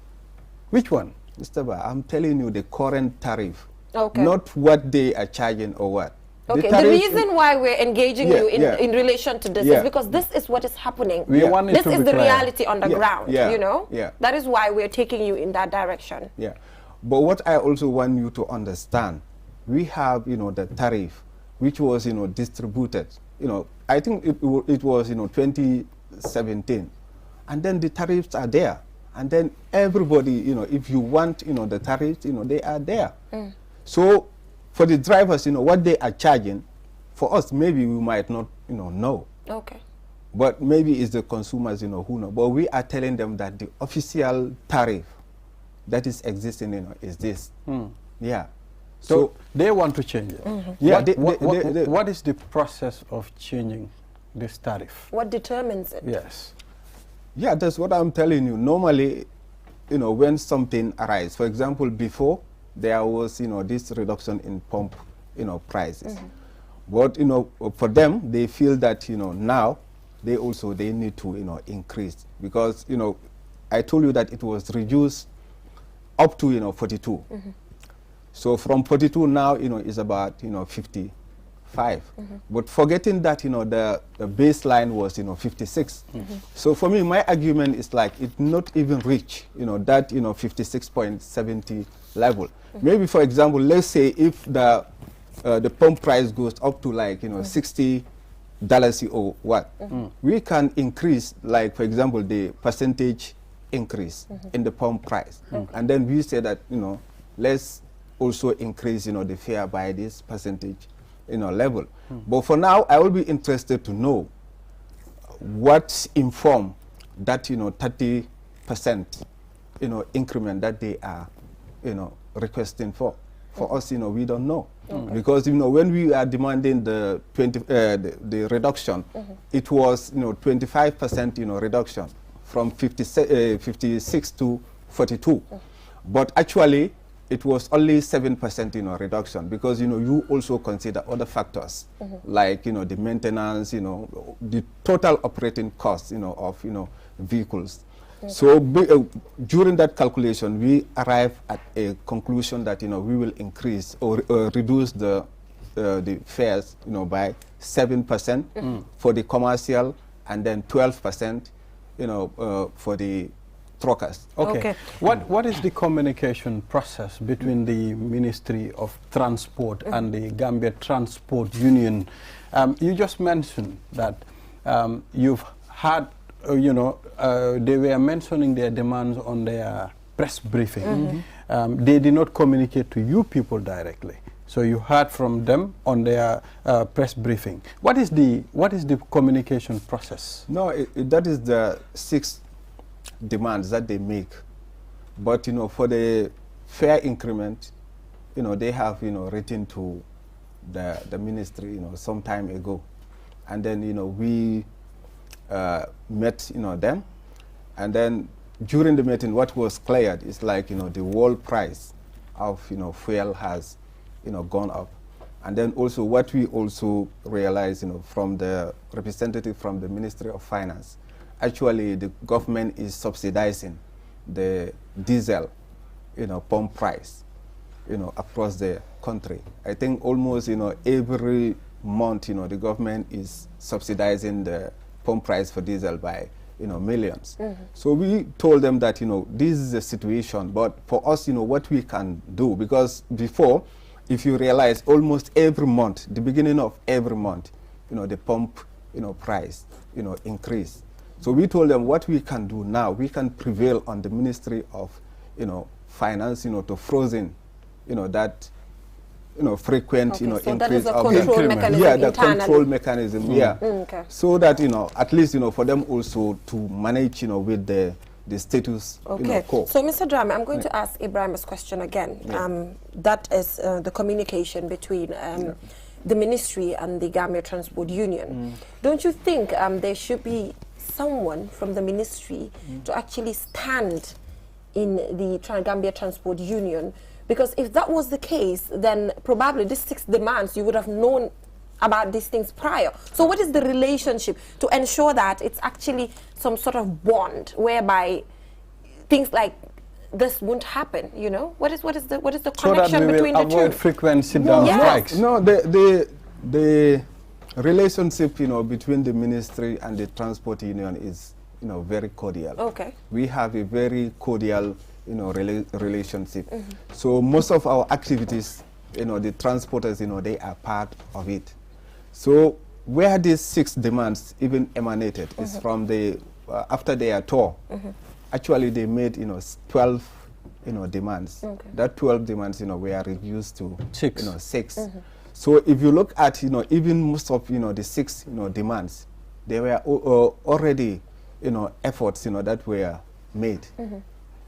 Which one? Mr. Ba, I'm telling you the current tariff, okay, not what they are charging or what. Okay, the reason why we're engaging you in relation to this is because this is what is happening. This is the reality on the ground, That is why we're taking you in that direction. Yeah, but what I also want you to understand, we have, the tariff, which was, distributed, I think it was, 2017. And then the tariffs are there. And then everybody, if you want, the tariffs, they are there. So for the drivers, what they are charging, for us, maybe we might not, know. Okay. But maybe it's the consumers, who know. But we are telling them that the official tariff that is existing, is this. Yeah. So they want to change it. Yeah. What is the process of changing this tariff? What determines it? Yes. Yeah, that's what I'm telling you. Normally, when something arises, for example, before there was, this reduction in pump, prices. But, for them, they feel that, now they need to, increase because, I told you that it was reduced up to, 42. So from 42 now, is about, 55. But forgetting that, the baseline was, 56. So for me, my argument is like it not even reach, that, 56.70 level. Maybe, for example, let's say if the pump price goes up to like, $60 or what, we can increase, like, for example, the percentage increase in the pump price. And then we say that, let's also increase, the fare by this percentage, level. But for now, I will be interested to know what inform that, 30%, increment that they are, requesting for. For us, we don't know. Because, when we are demanding the reduction, it was, 25%, reduction from 56 to 42. But actually, it was only 7%, reduction because, you also consider other factors like, the maintenance, the total operating costs, of, vehicles. So during that calculation, we arrive at a conclusion that, we will increase or reduce the the fares, by 7% for the commercial, and then 12%, for the truckers. Okay. What is the communication process between the Ministry of Transport and the Gambia Transport Union? You just mentioned that you've had, they were mentioning their demands on their press briefing. They did not communicate to you people directly. So you heard from them on their press briefing. What is the communication process? No, that is the 6 demands that they make. But for the fare increment, they have written to the ministry some time ago, and then we met them, and then during the meeting what was cleared is like the world price of fuel has gone up. And then also what we also realized from the representative from the Ministry of Finance, actually the government is subsidizing the diesel pump price across the country. I think almost every month the government is subsidizing the pump price for diesel by millions. So we told them that this is a situation, but for us what we can do, because before, if you realize, almost every month, the beginning of every month, the pump price increase. So we told them what we can do now, we can prevail on the Ministry of Finance to frozen that frequent so increase that is a of control the mechanism the internally. control mechanism. Okay. So that at least for them also to manage with the status quo. So Mr. Drame, I'm going to ask Ibrahim's question again. That is the communication between the ministry and the Gambia Transport Union. Don't you think there should be someone from the ministry to actually stand in the Gambia Transport Union? Because if that was the case, then probably these 6 demands, you would have known about these things prior. So what is the relationship to ensure that it's actually some sort of bond whereby things like this won't happen? What is the connection between the two? So that we will avoid frequent sit-down strikes. No, the relationship between the ministry and the transport union is very cordial. Okay. We have a very cordial relationship. So most of our activities, the transporters, they are part of it. So where these 6 demands even emanated is from the after their tour. Actually, they made 12 demands. That 12 demands were reduced to 6. So if you look at even most of the 6 demands, there were already efforts that were made.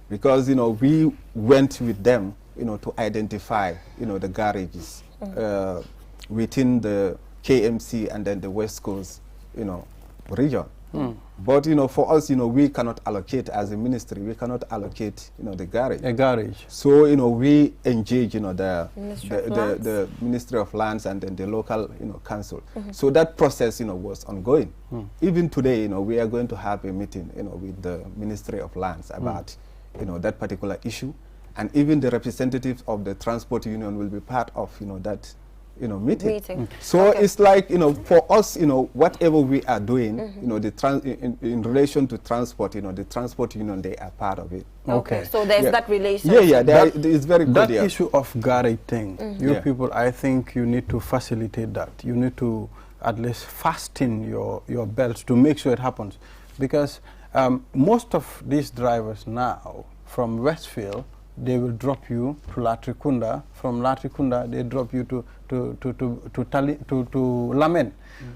Because we went with them to identify the garages within the KMC and then the West Coast region. But for us we cannot allocate, as a ministry, we cannot allocate the garage. A garage. So we engage the Ministry of Lands and then the local council. So that process was ongoing. Even today we are going to have a meeting with the Ministry of Lands about that particular issue, and even the representatives of the transport union will be part of that meeting. So it's like for us whatever we are doing in relation to transport, the transport union, they are part of it. So there's that relationship. It's very good. That issue of garage thing, you people, I think you need to facilitate that. You need to at least fasten your belts to make sure it happens, because most of these drivers now from Westfield, they will drop you to Latrikunda. From Latrikunda, they drop you to Lamen.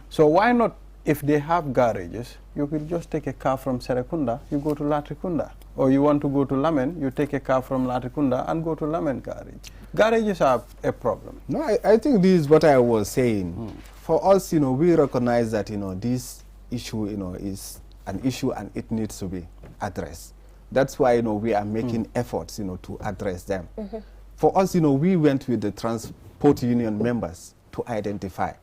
So why not, if they have garages, you could just take a car from Serekunda, you go to Latrikunda. Or you want to go to Lamen, you take a car from Latrikunda and go to Lamen garage. Garages are a problem. No, I think this is what I was saying. For us, we recognize that this issue is an issue and it needs to be addressed. That's why we are making efforts to address them. For us, we went with the transport union members to identify.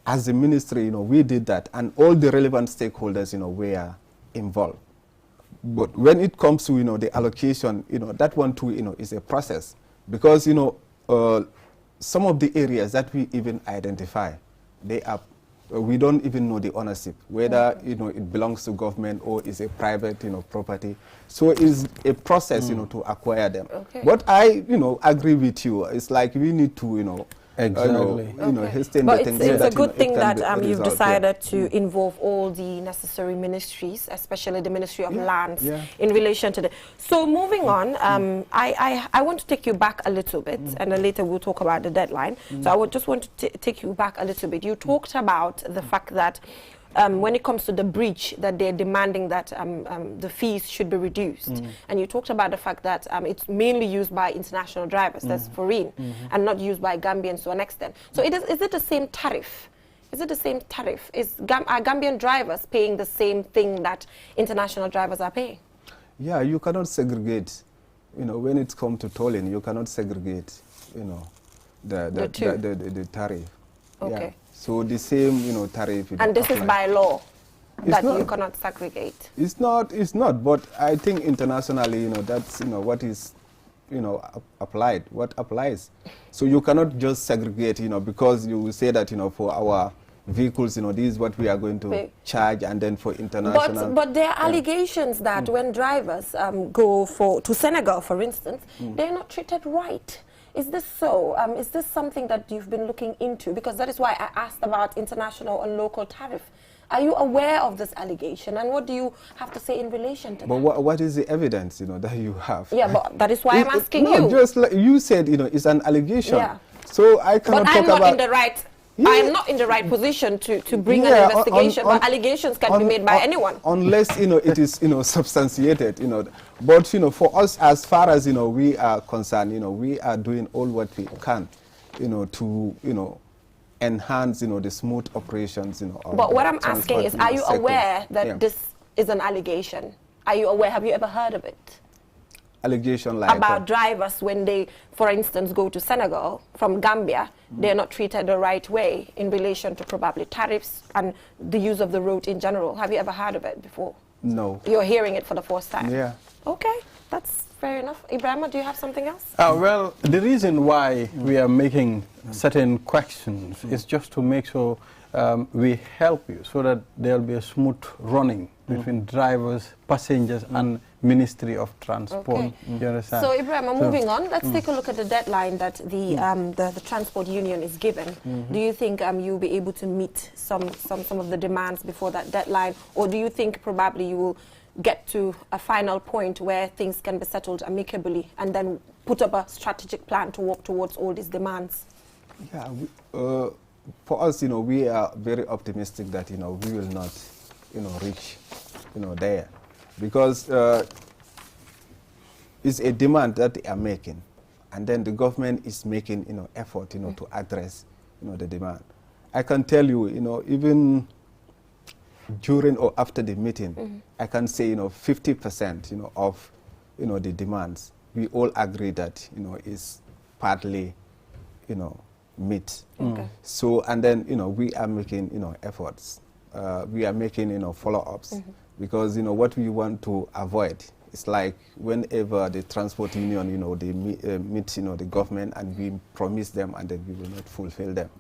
As a ministry, we did that, and all the relevant stakeholders were involved. But when it comes to the allocation, that one too is a process, because some of the areas that we even identify, they are, we don't even know the ownership, whether it belongs to government or is a private property. So it's a process to acquire them. Okay. But I agree with you. It's like we need to exactly. But it's a good thing that you've decided to involve all the necessary ministries, especially the Ministry of Lands, in relation to the. So moving on, I want to take you back a little bit, and then later we'll talk about the deadline. So I just want to take you back a little bit. You talked about the fact that when it comes to the breach, that they're demanding that the fees should be reduced. And you talked about the fact that it's mainly used by international drivers, that's foreign, and not used by Gambians to an extent. So is it the same tariff? Is it the same tariff? Are Gambian drivers paying the same thing that international drivers are paying? Yeah, you cannot segregate. When it comes to tolling, you cannot segregate, the tariff. Okay. Yeah. So the same, tariff. And this is by law that you cannot segregate. It's not. But I think internationally, that's what is, applied. What applies. So you cannot just segregate, because you will say that, for our vehicles, this is what we are going to charge, and then for international. But there are allegations that when drivers go to Senegal, for instance, they're not treated right. Is this so? Is this something that you've been looking into? Because that is why I asked about international and local tariff. Are you aware of this allegation? And what do you have to say in relation to that? But what is the evidence, that you have? Yeah, but that is why I'm asking you. No, just like you said, it's an allegation. Yeah. So I cannot talk about... But I'm not in the right... Yeah. I am not in the right position to bring an investigation, but allegations can be made by anyone. Unless, it is, substantiated, But, for us, as far as, we are concerned, we are doing all what we can, to, enhance, the smooth operations, But what I'm asking is, are you aware that this is an allegation? Are you aware? Have you ever heard of it? Allegation like about drivers when they, for instance, go to Senegal from Gambia, they're not treated the right way in relation to probably tariffs and the use of the road in general. Have you ever heard of it before? No. You're hearing it for the first time? Yeah. Okay, that's fair enough. Ibrahima, do you have something else? Well, the reason why we are making certain questions is just to make sure we help you so that there'll be a smooth running between drivers, passengers, and Ministry of Transport. Okay. You understand? So, Ibrahima, moving on, let's take a look at the deadline that the Transport Union is given. Do you think you'll be able to meet some of the demands before that deadline, or do you think probably you will get to a final point where things can be settled amicably and then put up a strategic plan to work towards all these demands? Yeah, for us, we are very optimistic that, we will not, reach, there. Because it's a demand that they are making. And then the government is making, effort, to address, the demand. I can tell you, even during or after the meeting, I can say, 50%, of, the demands, we all agree that, is partly, meet. Okay. So, and then, we are making, efforts. We are making, follow-ups. Because, what we want to avoid is like whenever the transport union, they meet, the government and we promise them and then we will not fulfill them.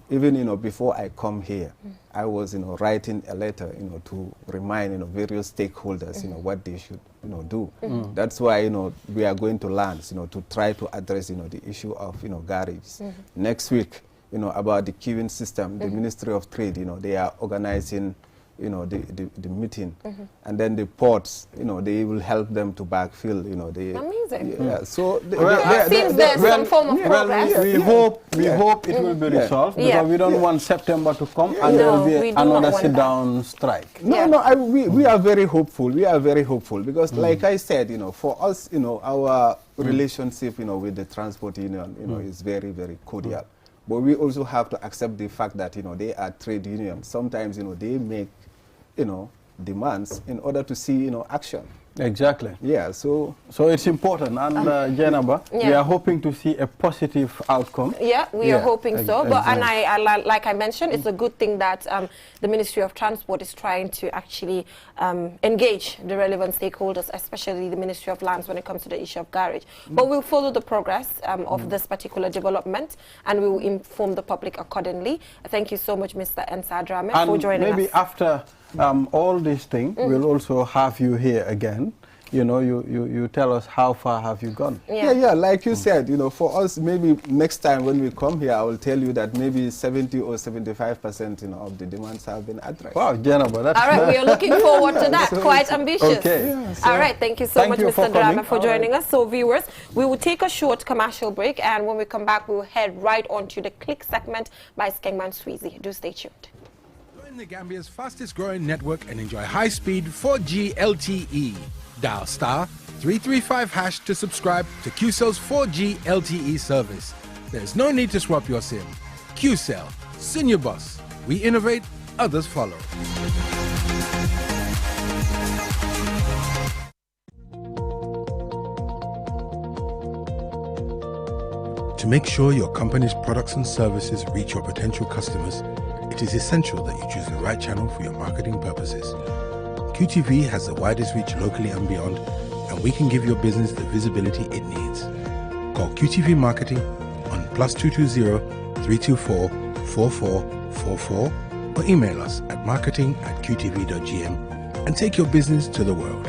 Even, before I come here, I was, writing a letter, to remind, various stakeholders, what they should, do. That's why, we are going to land, to try to address, the issue of, garages. Next week, about the queuing system, the Ministry of Trade, they are organizing, the meeting, and then the ports, they will help them to backfill, Amazing. Yeah, so there's some form of progress. We hope it will be resolved because we don't want September to come and there will be another sit-down strike. No, we are very hopeful. We are very hopeful because, like I said, for us, our relationship, with the transport union, is very, very cordial. But we also have to accept the fact that, they are trade unions. Sometimes, they make, demands in order to see, action. Exactly. Yeah, so it's important, and Jenaba, we are hoping to see a positive outcome. Yeah, we are hoping so. But and I like I mentioned, it's a good thing that the Ministry of Transport is trying to actually engage the relevant stakeholders, especially the Ministry of Lands when it comes to the issue of garage. But we'll follow the progress of this particular development, and we will inform the public accordingly. Thank you so much, Mr. Ensadrame, for joining us. Maybe after all these things, we'll also have you here again. You know, you tell us how far have you gone. Yeah, like you said, you know, for us, maybe next time when we come here, I will tell you that maybe 70 or 75%, you know, of the demands have been addressed. Wow, Jennifer, that's... All right, we are looking forward to that. Quite ambitious. Okay. Yeah, all right, thank you so much, Mr. Drama, for joining us. So, viewers, we will take a short commercial break, and when we come back, we will head right on to the Click segment by Skengman Sweezy. Do stay tuned. Join the Gambia's fastest growing network and enjoy high-speed 4G LTE. Dial *335# to subscribe to QCell's 4G LTE service. There's no need to swap your SIM. QCell, Senior Boss. We innovate, others follow. To make sure your company's products and services reach your potential customers, it is essential that you choose the right channel for your marketing purposes. QTV has the widest reach locally and beyond, and we can give your business the visibility it needs. Call QTV Marketing on +220 324 4444 or email us at marketing@qtv.gm and take your business to the world.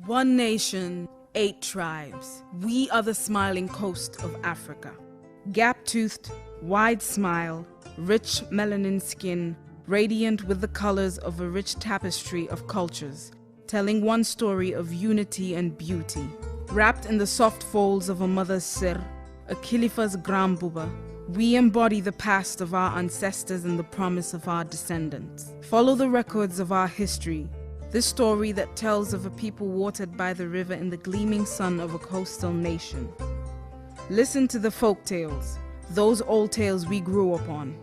One nation, 8 tribes. We are the smiling coast of Africa. Gap-toothed, wide smile, rich melanin skin, radiant with the colors of a rich tapestry of cultures, telling one story of unity and beauty. Wrapped in the soft folds of a mother's sir, a Khalifa's grambuba, we embody the past of our ancestors and the promise of our descendants. Follow the records of our history, this story that tells of a people watered by the river in the gleaming sun of a coastal nation. Listen to the folk tales, those old tales we grew up on.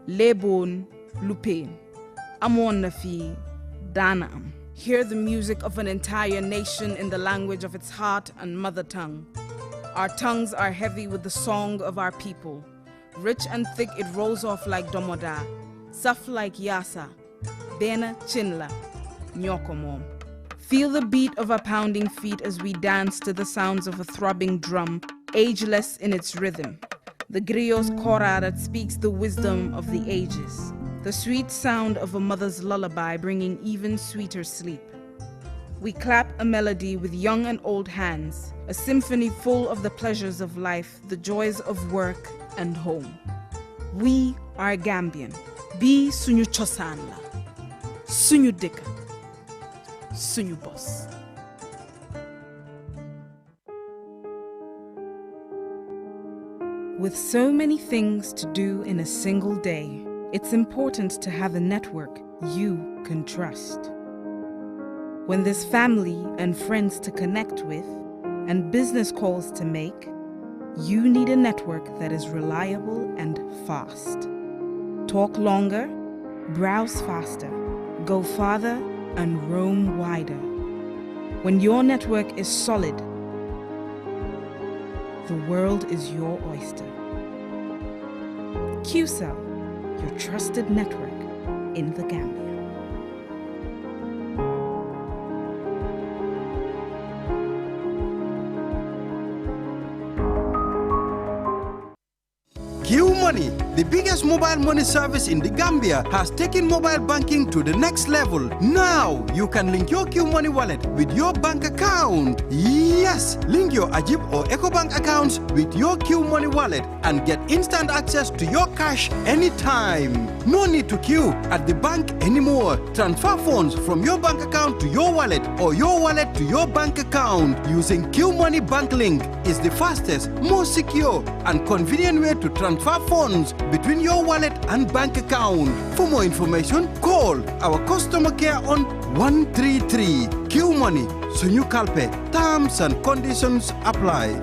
Lebon, Lupain, Amon Nafi, Danam. Hear the music of an entire nation in the language of its heart and mother tongue. Our tongues are heavy with the song of our people. Rich and thick it rolls off like domoda, soft like yasa, bena chinla, nyokomom. Feel the beat of our pounding feet as we dance to the sounds of a throbbing drum, ageless in its rhythm. The griot's kora that speaks the wisdom of the ages. The sweet sound of a mother's lullaby bringing even sweeter sleep. We clap a melody with young and old hands, a symphony full of the pleasures of life, the joys of work and home. We are Gambian. Bi sunyu chosanla, sunyu dika, sunyu boss. With so many things to do in a single day, it's important to have a network you can trust. When there's family and friends to connect with and business calls to make, you need a network that is reliable and fast. Talk longer, browse faster, go farther, and roam wider. When your network is solid, the world is your oyster. QCell, your trusted network in the Gambia. Q Money, the biggest mobile money service in the Gambia, has taken mobile banking to the next level. Now, you can link your Q Money wallet with your bank account. Yes, link your Ajib or EcoBank accounts with your Q Money wallet and get instant access to your cash anytime. No need to queue at the bank anymore. Transfer funds from your bank account to your wallet or your wallet to your bank account using Q Money Bank Link is the fastest, most secure, and convenient way to transfer funds between your wallet and bank account. For more information, call our customer care on 133. Q Money, Sunyu Kalpe. Terms and conditions apply.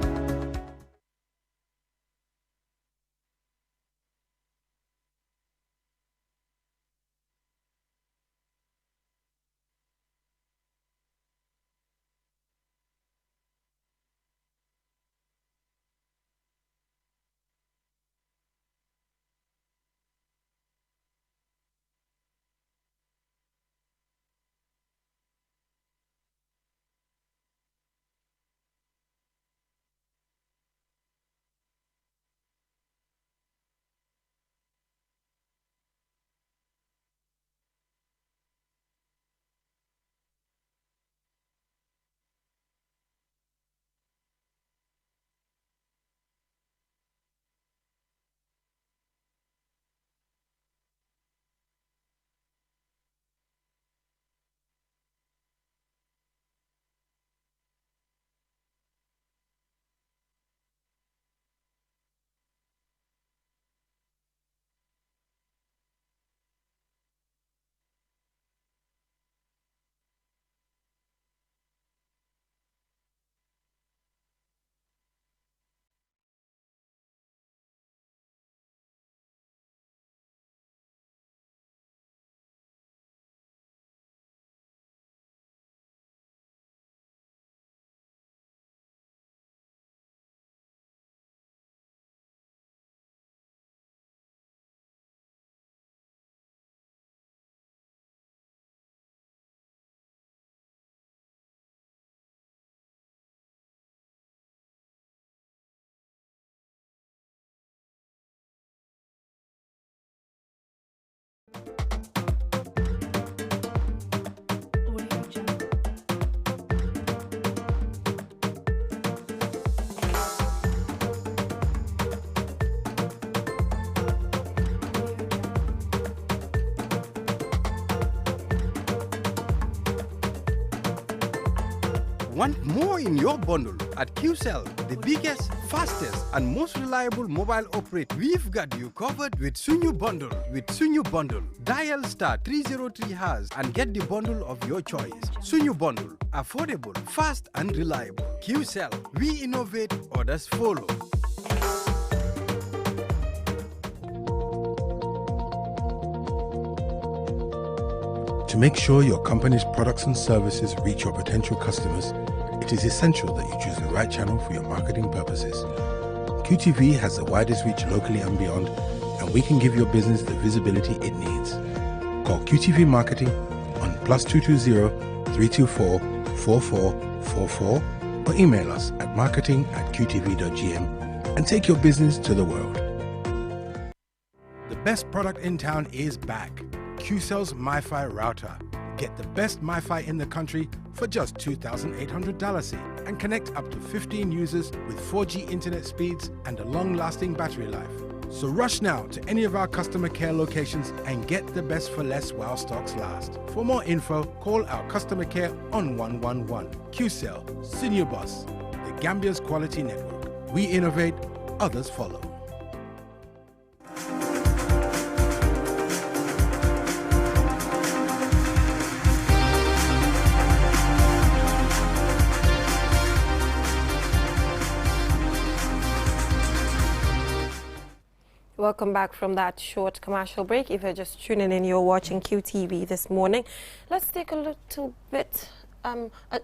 Want more in your bundle? At QCell, the biggest, fastest, and most reliable mobile operator, we've got you covered with Sunyu Bundle. With Sunyu Bundle, dial *303# and get the bundle of your choice. Sunyu Bundle, affordable, fast, and reliable. QCell, we innovate, others follow. To make sure your company's products and services reach your potential customers, it is essential that you choose the right channel for your marketing purposes. QTV has the widest reach locally and beyond, and we can give your business the visibility it needs. Call QTV Marketing on +220 324 4444 or email us at marketing@qtv.gm and take your business to the world. The best product in town is back. QCell's MiFi router. Get the best MiFi in the country for just $2,800 and connect up to 15 users with 4G internet speeds and a long-lasting battery life. So rush now to any of our customer care locations and get the best for less while stocks last. For more info, call our customer care on 111. QCell, Senior Boss, the Gambia's quality network. We innovate, others follow. Welcome back from that short commercial break. If you're just tuning in, you're watching QTV this morning. Let's take a little bit,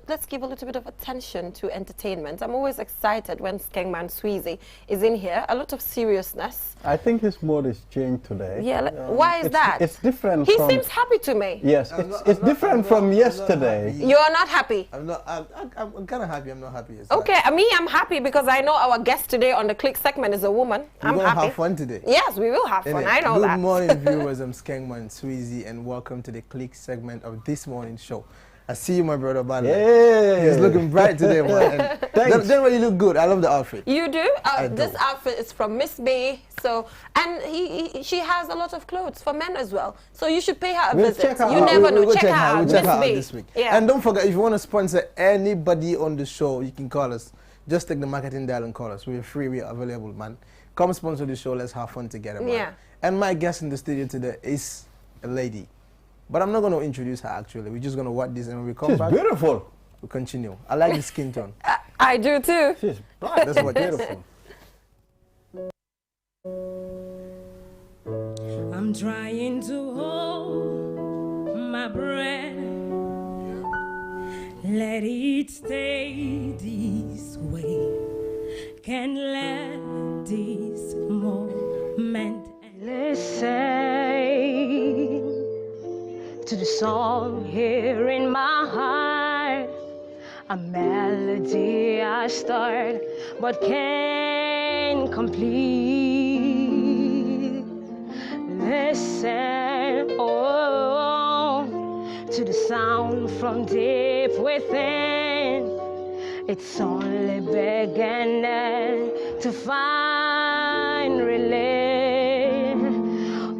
let's give a little bit of attention to entertainment. I'm always excited when Skengman Sweezy is in here. A lot of seriousness. I think his mood is changed today. Yeah, why is that? It's different. He seems happy to me. Yes, it's different from yesterday. You're not happy? I'm kind of happy. I'm not happy. Okay, I'm happy because I know our guest today on the Click segment is a woman. I'm happy. Have fun today. Yes, we will have fun. I know that. Good morning, viewers. I'm Skengman Sweezy, and welcome to the Click segment of this morning show. I see you, my brother, Banda. Yeah. He's looking bright today, man. Thanks. Then you look good. I love the outfit. You do? This outfit is from Miss B. So, and she has a lot of clothes for men as well. So you should pay her a visit. You never know. Check her out. We'll check her out Miss B. this week. Yeah. And don't forget, if you want to sponsor anybody on the show, you can call us. Just take the marketing dial and call us. We're free. We're available, man. Come sponsor the show. Let's have fun together, man. Yeah. And my guest in the studio today is a lady. But I'm not going to introduce her, actually. We're just going to watch this, and when we come back... She's beautiful. We'll continue. I like the skin tone. I do, too. She's black. That's what beautiful. I'm trying to hold my breath. Let it stay this way. Can't let this moment listen to the song here in my heart, a melody I start but can't complete. Listen, to the sound from deep within. It's only beginning to find relief.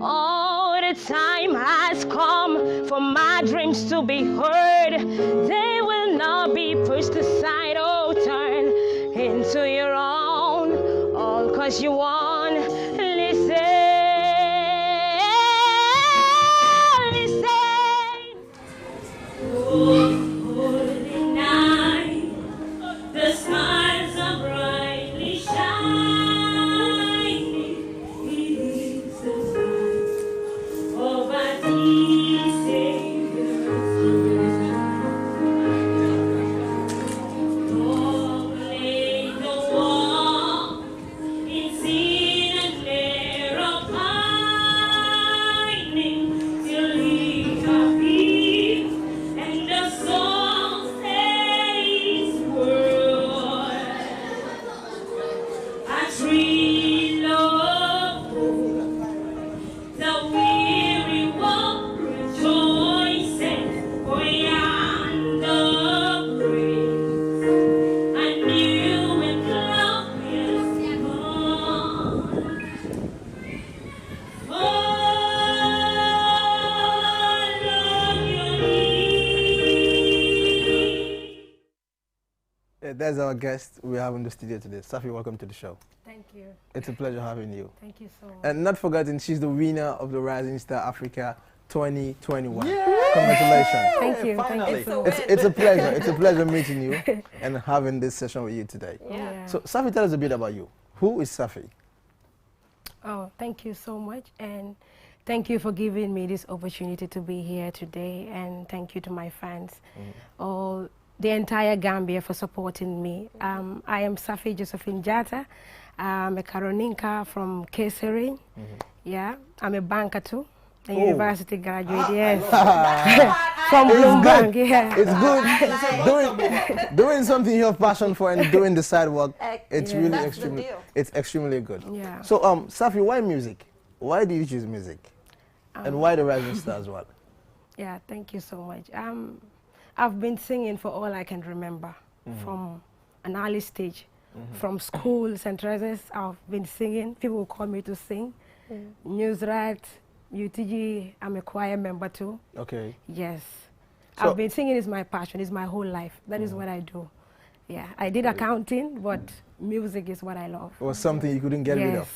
All the time has come for my dreams to be heard. They will not be pushed aside or turned into your own. All 'cause you want. Listen. Holy night, the stars are brightly shining. It is the light of our dear Savior's oh, lay the walk in sin and lair of pining till He appears. And the song says word, a tree of hope, the weary one rejoicing, for yonder breeze, a new and glorious morn. right, there's our guest we have in the studio today. Safi, welcome to the show. Thank you. It's a pleasure having you. Thank you so much. And not forgetting, she's the winner of the Rising Star Africa 2021. Yay! Congratulations. Thank you. Finally. It's a pleasure. It's a pleasure meeting you and having this session with you today. Yeah. So, Safi, tell us a bit about you. Who is Safi? Oh, thank you so much. And thank you for giving me this opportunity to be here today. And thank you to my fans, all the entire Gambia for supporting me. I am Safi Josephine Jata. I'm a Karoninka from Kesering. Yeah, I'm a banker too. A university graduate, yes. From Bloomberg, yeah. It's good. Doing something you have passion for and doing the side work, it's really extremely good. Yeah. So, Safi, why music? Why did you choose music? And why the Rising Star as well? Yeah, thank you so much. I've been singing for all I can remember, from an early stage. From school, St. Teresa's, I've been singing. People will call me to sing. Newsrat, UTG, I'm a choir member too. Okay. Yes. So I've been singing is my passion, is my whole life. That is what I do. Yeah, I did accounting, but music is what I love. It was something you couldn't get rid of.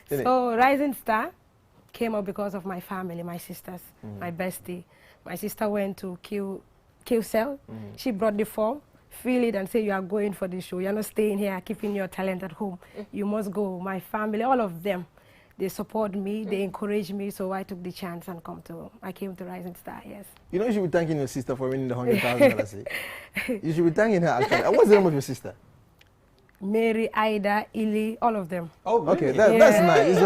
So Rising Star came up because of my family, my sisters, my bestie. My sister went to Q-Cell. She brought the form, fill it and say you are going for the show. You're not staying here, keeping your talent at home. You must go. My family, all of them. They support me, they encourage me, so I took the chance and I came to Rising Star, yes. You know you should be thanking your sister for winning the $100,000. You should be thanking her actually. What's the name of your sister? Mary, Ida, Ili, all of them. Oh, really? Okay, that's nice.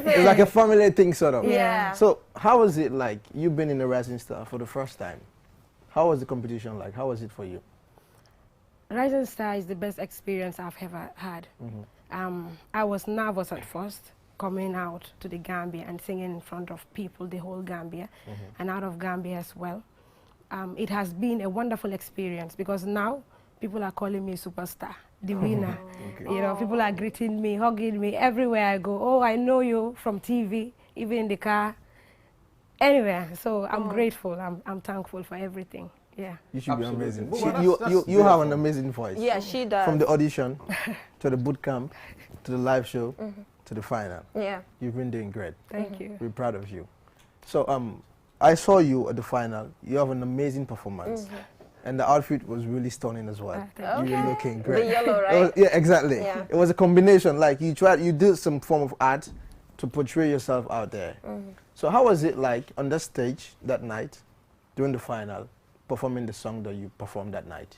It's like a family thing sort of. Yeah. So how was it like, you've been in the Rising Star for the first time? How was the competition like? How was it for you? Rising Star is the best experience I've ever had. I was nervous at first, coming out to the Gambia and singing in front of people, the whole Gambia, and out of Gambia as well. It has been a wonderful experience because now people are calling me superstar, the winner. You know, people are greeting me, hugging me everywhere I go. Oh, I know you from TV, even in the car, anywhere. So I'm grateful. I'm thankful for everything. Yeah. You should be amazing. You have an amazing voice. Yeah, she does. From the audition to the boot camp to the live show to the final. Yeah. You've been doing great. Thank you. We're proud of you. So I saw you at the final. You have an amazing performance. And the outfit was really stunning as well. You were looking great. The yellow, right? Yeah, exactly. Yeah. It was a combination. Like you did some form of art to portray yourself out there. So how was it like on the stage that night, during the final, performing the song that you performed that night?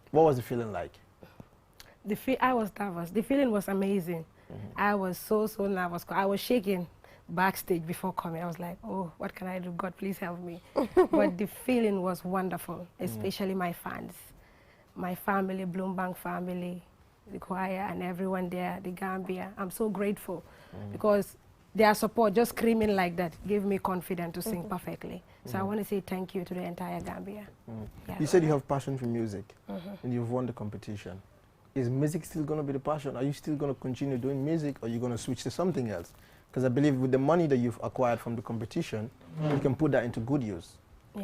What was the feeling like? I was nervous. The feeling was amazing. I was so nervous. I was shaking backstage before coming. I was like, oh, what can I do? God, please help me. But the feeling was wonderful, especially my fans, my family, Bloombank family, the choir and everyone there, the Gambia. I'm so grateful because their support, just screaming like that, gave me confidence to sing perfectly. So I want to say thank you to the entire Gambia. Yeah. You said you have passion for music and you've won the competition. Is music still going to be the passion? Are you still going to continue doing music or are you going to switch to something else? Because I believe with the money that you've acquired from the competition, you can put that into good use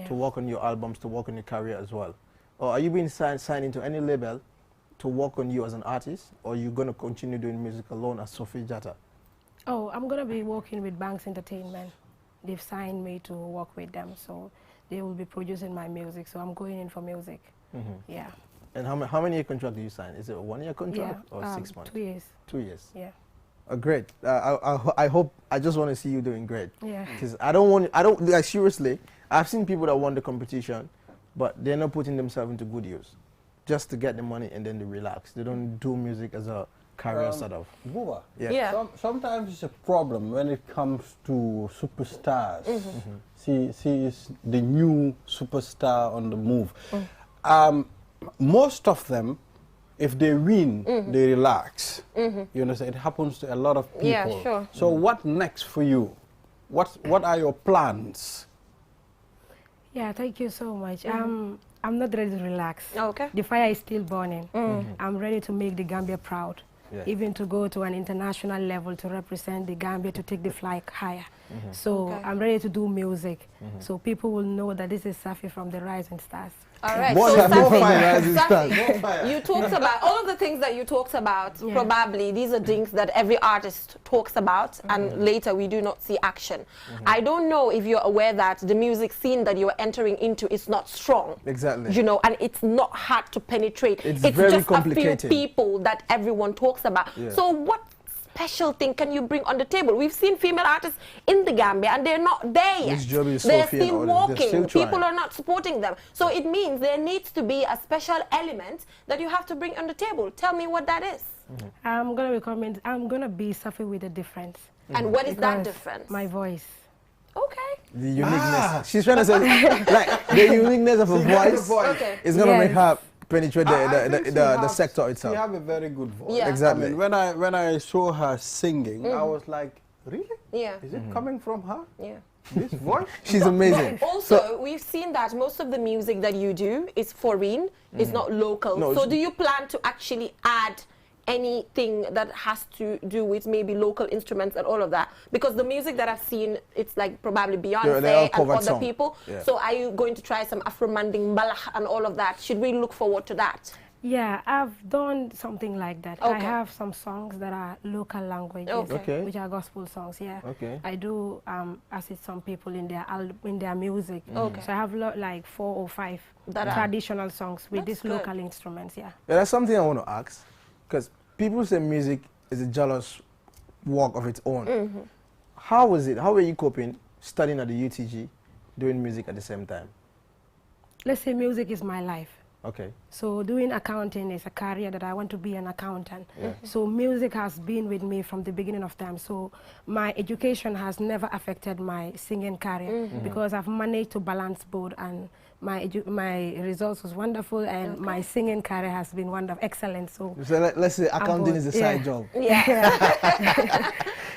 to work on your albums, to work on your career as well. Or are you being signed into any label to work on you as an artist, or are you going to continue doing music alone as Sophie Jata? Oh, I'm going to be working with Banks Entertainment. They've signed me to work with them, so they will be producing my music. So I'm going in for music. Yeah. And how many year contract do you sign? Is it a 1 year contract or 6 months? 2 years. 2 years. Yeah. Great. I just want to see you doing great. Yeah. Because like seriously, I've seen people that won the competition, but they're not putting themselves into good use, just to get the money and then they relax. They don't do music as a career sort of. Buba, sometimes it's a problem when it comes to superstars. She is the new superstar on the move. Most of them, if they win, they relax. You understand? It happens to a lot of people. Yeah, sure. So what next for you? What are your plans? Yeah, thank you so much. I'm not ready to relax. Okay. The fire is still burning. I'm ready to make the Gambia proud, even to go to an international level to represent the Gambia, to take the flag higher. So I'm ready to do music, so people will know that this is Safi from the Rising Stars. All right. So Safi, you talked about all of the things that you talked about. Yeah. Probably these are things that every artist talks about, and later we do not see action. I don't know if you're aware that the music scene that you're entering into is not strong. Exactly. You know, and it's not hard to penetrate. It's very just complicated. A few people that everyone talks about. Yeah. So what special thing can you bring on the table? We've seen female artists in the Gambia and they're not there yet. They're still walking. People are not supporting them. So it means there needs to be a special element that you have to bring on the table. Tell me what that is. I'm gonna be Safi with a difference. And what is that difference? My voice. Okay. The uniqueness. She's trying to say like the uniqueness of her voice is gonna make her penetrate the sector itself. She have a very good voice. Yeah. Exactly. I mean, when I saw her singing, I was like, really? Yeah. Is it coming from her? Yeah. This voice? She's amazing. But also, we've seen that most of the music that you do is foreign, it's not local. No, so do you plan to actually add anything that has to do with maybe local instruments and all of that? Because the music that I've seen, it's like probably Beyonce and other people. Yeah. So are you going to try some Afro-Manding Mbalax and all of that? Should we look forward to that? Yeah, I've done something like that. Okay. I have some songs that are local languages, which are gospel songs. Yeah. Okay. I do assist some people in their music. Okay. So I have like 4 or 5 traditional songs with these local instruments. Yeah. That's something I want to ask, because people say music is a jealous work of its own. How was it? How were you coping studying at the UTG, doing music at the same time? Let's say music is my life. Okay. So doing accounting is a career that I want to be an accountant. So music has been with me from the beginning of time. So my education has never affected my singing career because I've managed to balance both, and my results was wonderful, and my singing career has been wonderful, excellent. So let's say accounting is the side job. Yeah.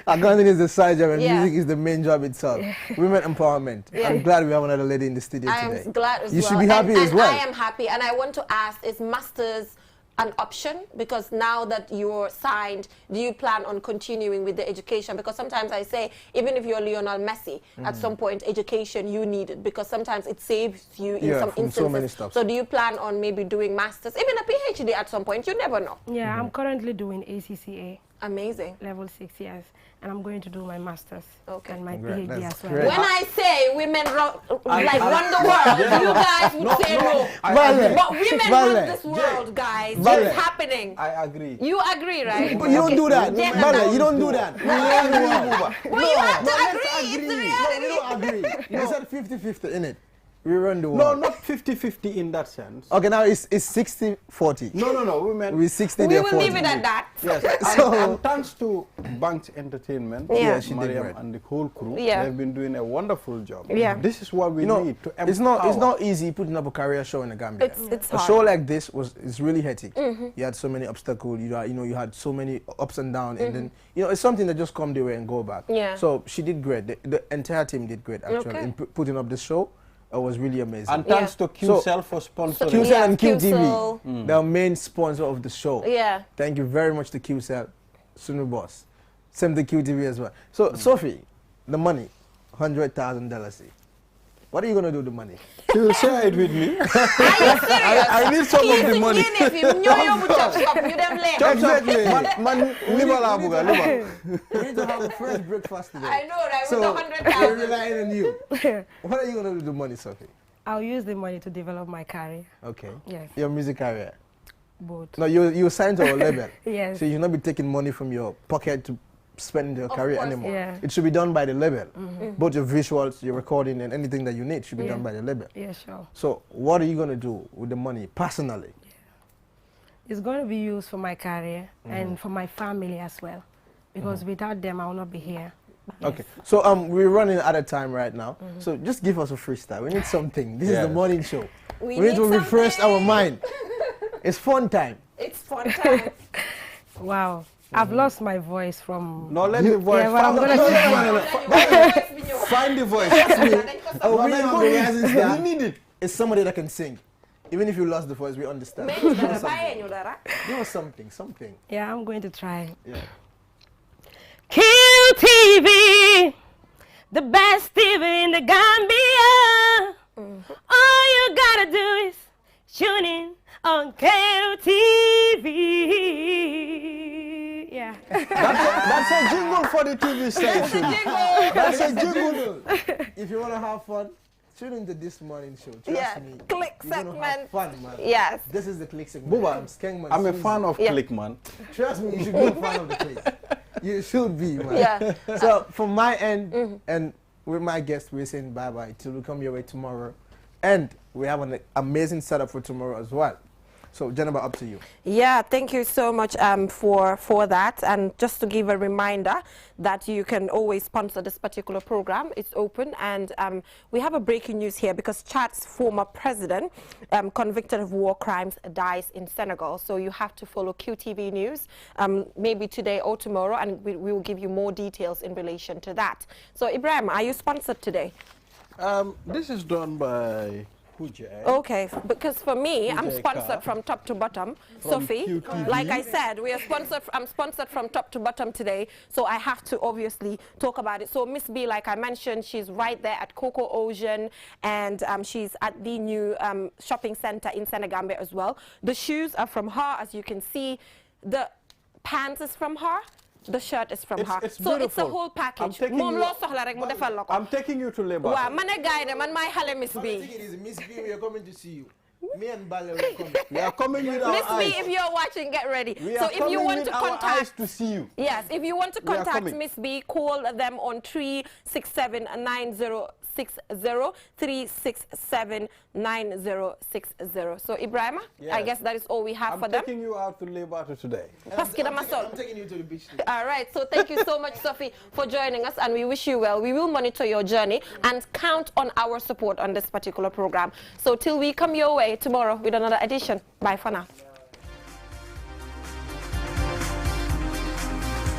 Accounting is the side job and music is the main job itself. Women empowerment. I'm glad we have another lady in the studio today. I'm glad as well. You should be happy as well. I am happy, and I want to ask, is masters an option? Because now that you're signed, do you plan on continuing with the education? Because sometimes I say, even if you're Lionel Messi, at some point education you need it, because sometimes it saves you in some instances. So many stuff. So do you plan on maybe doing masters, even a PhD at some point? You never know. Yeah, I'm currently doing ACCA. Amazing. Level 6 years. And I'm going to do my master's and my PhD as well. When I say women run the world, you guys would say no. But women run this world, guys. It's happening. I agree. You agree, right? But you don't do that. You don't do that. Well, you have to agree. It's the reality. We don't agree. You said 50-50, innit? We run the No, world. not 50-50 in that sense. Okay, now it's 60-40. No. We're 60, we they're will 40. leave it at that. Yes. and thanks to Banks Entertainment, she Mariam did and the whole crew, they've been doing a wonderful job. Yeah. This is what we need to empower. It's not easy putting up a career show in the Gambia. It's hard. A show like this is really hectic. You had so many obstacles. You had so many ups and downs, and then it's something that just come their way and go back. Yeah. So she did great. The entire team did great actually in putting up the show. It was really amazing. And thanks to QCell for sponsoring. QCell and QTV, the main sponsor of the show. Yeah. Thank you very much to QCell, Sunu Boss. Same to QTV as well. So, Sophie, the money, $100,000. What are you going to do with the money? She will share it with me. Are you serious? I need some of the money. Exactly. We need to have a fresh breakfast today. I know, right? So, with the 100,000. we're relying on you. What are you going to do with the money, Sophie? I'll use the money to develop my career. Okay. Yes. Your music career? Both. No, you signed to our label. Yes. So you should not be taking money from your pocket to spend in your career anymore. Yeah. It should be done by the label. Both your visuals, your recording, and anything that you need should be done by the label. Yeah, sure. So what are you going to do with the money personally? It's going to be used for my career and for my family as well, because without them I will not be here. Okay, so we're running out of time right now. So just give us a freestyle. We need something. This is the morning show. We need to refresh our mind. It's fun time. It's fun time. Wow. I've lost my voice from... No, let the voice... Find the voice. We need it. It's somebody that can sing. Even if you lost the voice, we understand. Give us something. Yeah, I'm going to try. Yeah. QTV, the best TV in the Gambia. All you gotta do is Tune in on KOTV. Yeah. That's a jingle for the TV station. That's a jingle. If you want to have fun, tune into this morning show. Trust me. Click you're segment. Have fun, man. Yes. This is the click segment. Booba, I'm a fan of click, man. Trust me, you should be a fan of the click. You should be, man. Yeah. So from my end, and with my guest, we're saying bye-bye till we come your way tomorrow. And we have an amazing setup for tomorrow as well. So, Jennifer, up to you. Yeah, thank you so much for that. And just to give a reminder that you can always sponsor this particular program. It's open. And we have a breaking news here because Chad's former president, convicted of war crimes, dies in Senegal. So you have to follow QTV News maybe today or tomorrow, and we will give you more details in relation to that. So, Ibrahim, are you sponsored today? This is done by... Okay, because for me, I'm sponsored from top to bottom. Sophie, like I said, we are sponsored. I'm sponsored from top to bottom today, so I have to obviously talk about it. So Miss B, like I mentioned, she's right there at Coco Ocean, and she's at the new shopping center in Senegambia as well. The shoes are from her, as you can see. The pants is from her. The shirt is from her. It's so beautiful. It's a whole package. I'm taking you to labor. Wow, man, a guy, man, my hale Miss B. The thing is, Miss B, we are coming to see you. Me and Bale will come. We are coming with our Miss eyes. B, if you're watching, get ready. We so are if you want to our contact, eyes to see you. Yes, if you want to contact Miss B, call them on 367-9060, 367-9060. So Ibrahima, yes. I guess that is all we have for them. I'm taking you out to labor today. I'm taking you to the beach today. All right, so thank you so much, Sophie, for joining us, and we wish you well. We will monitor your journey and count on our support on this particular program. So till we come your way tomorrow with another edition. Bye for now.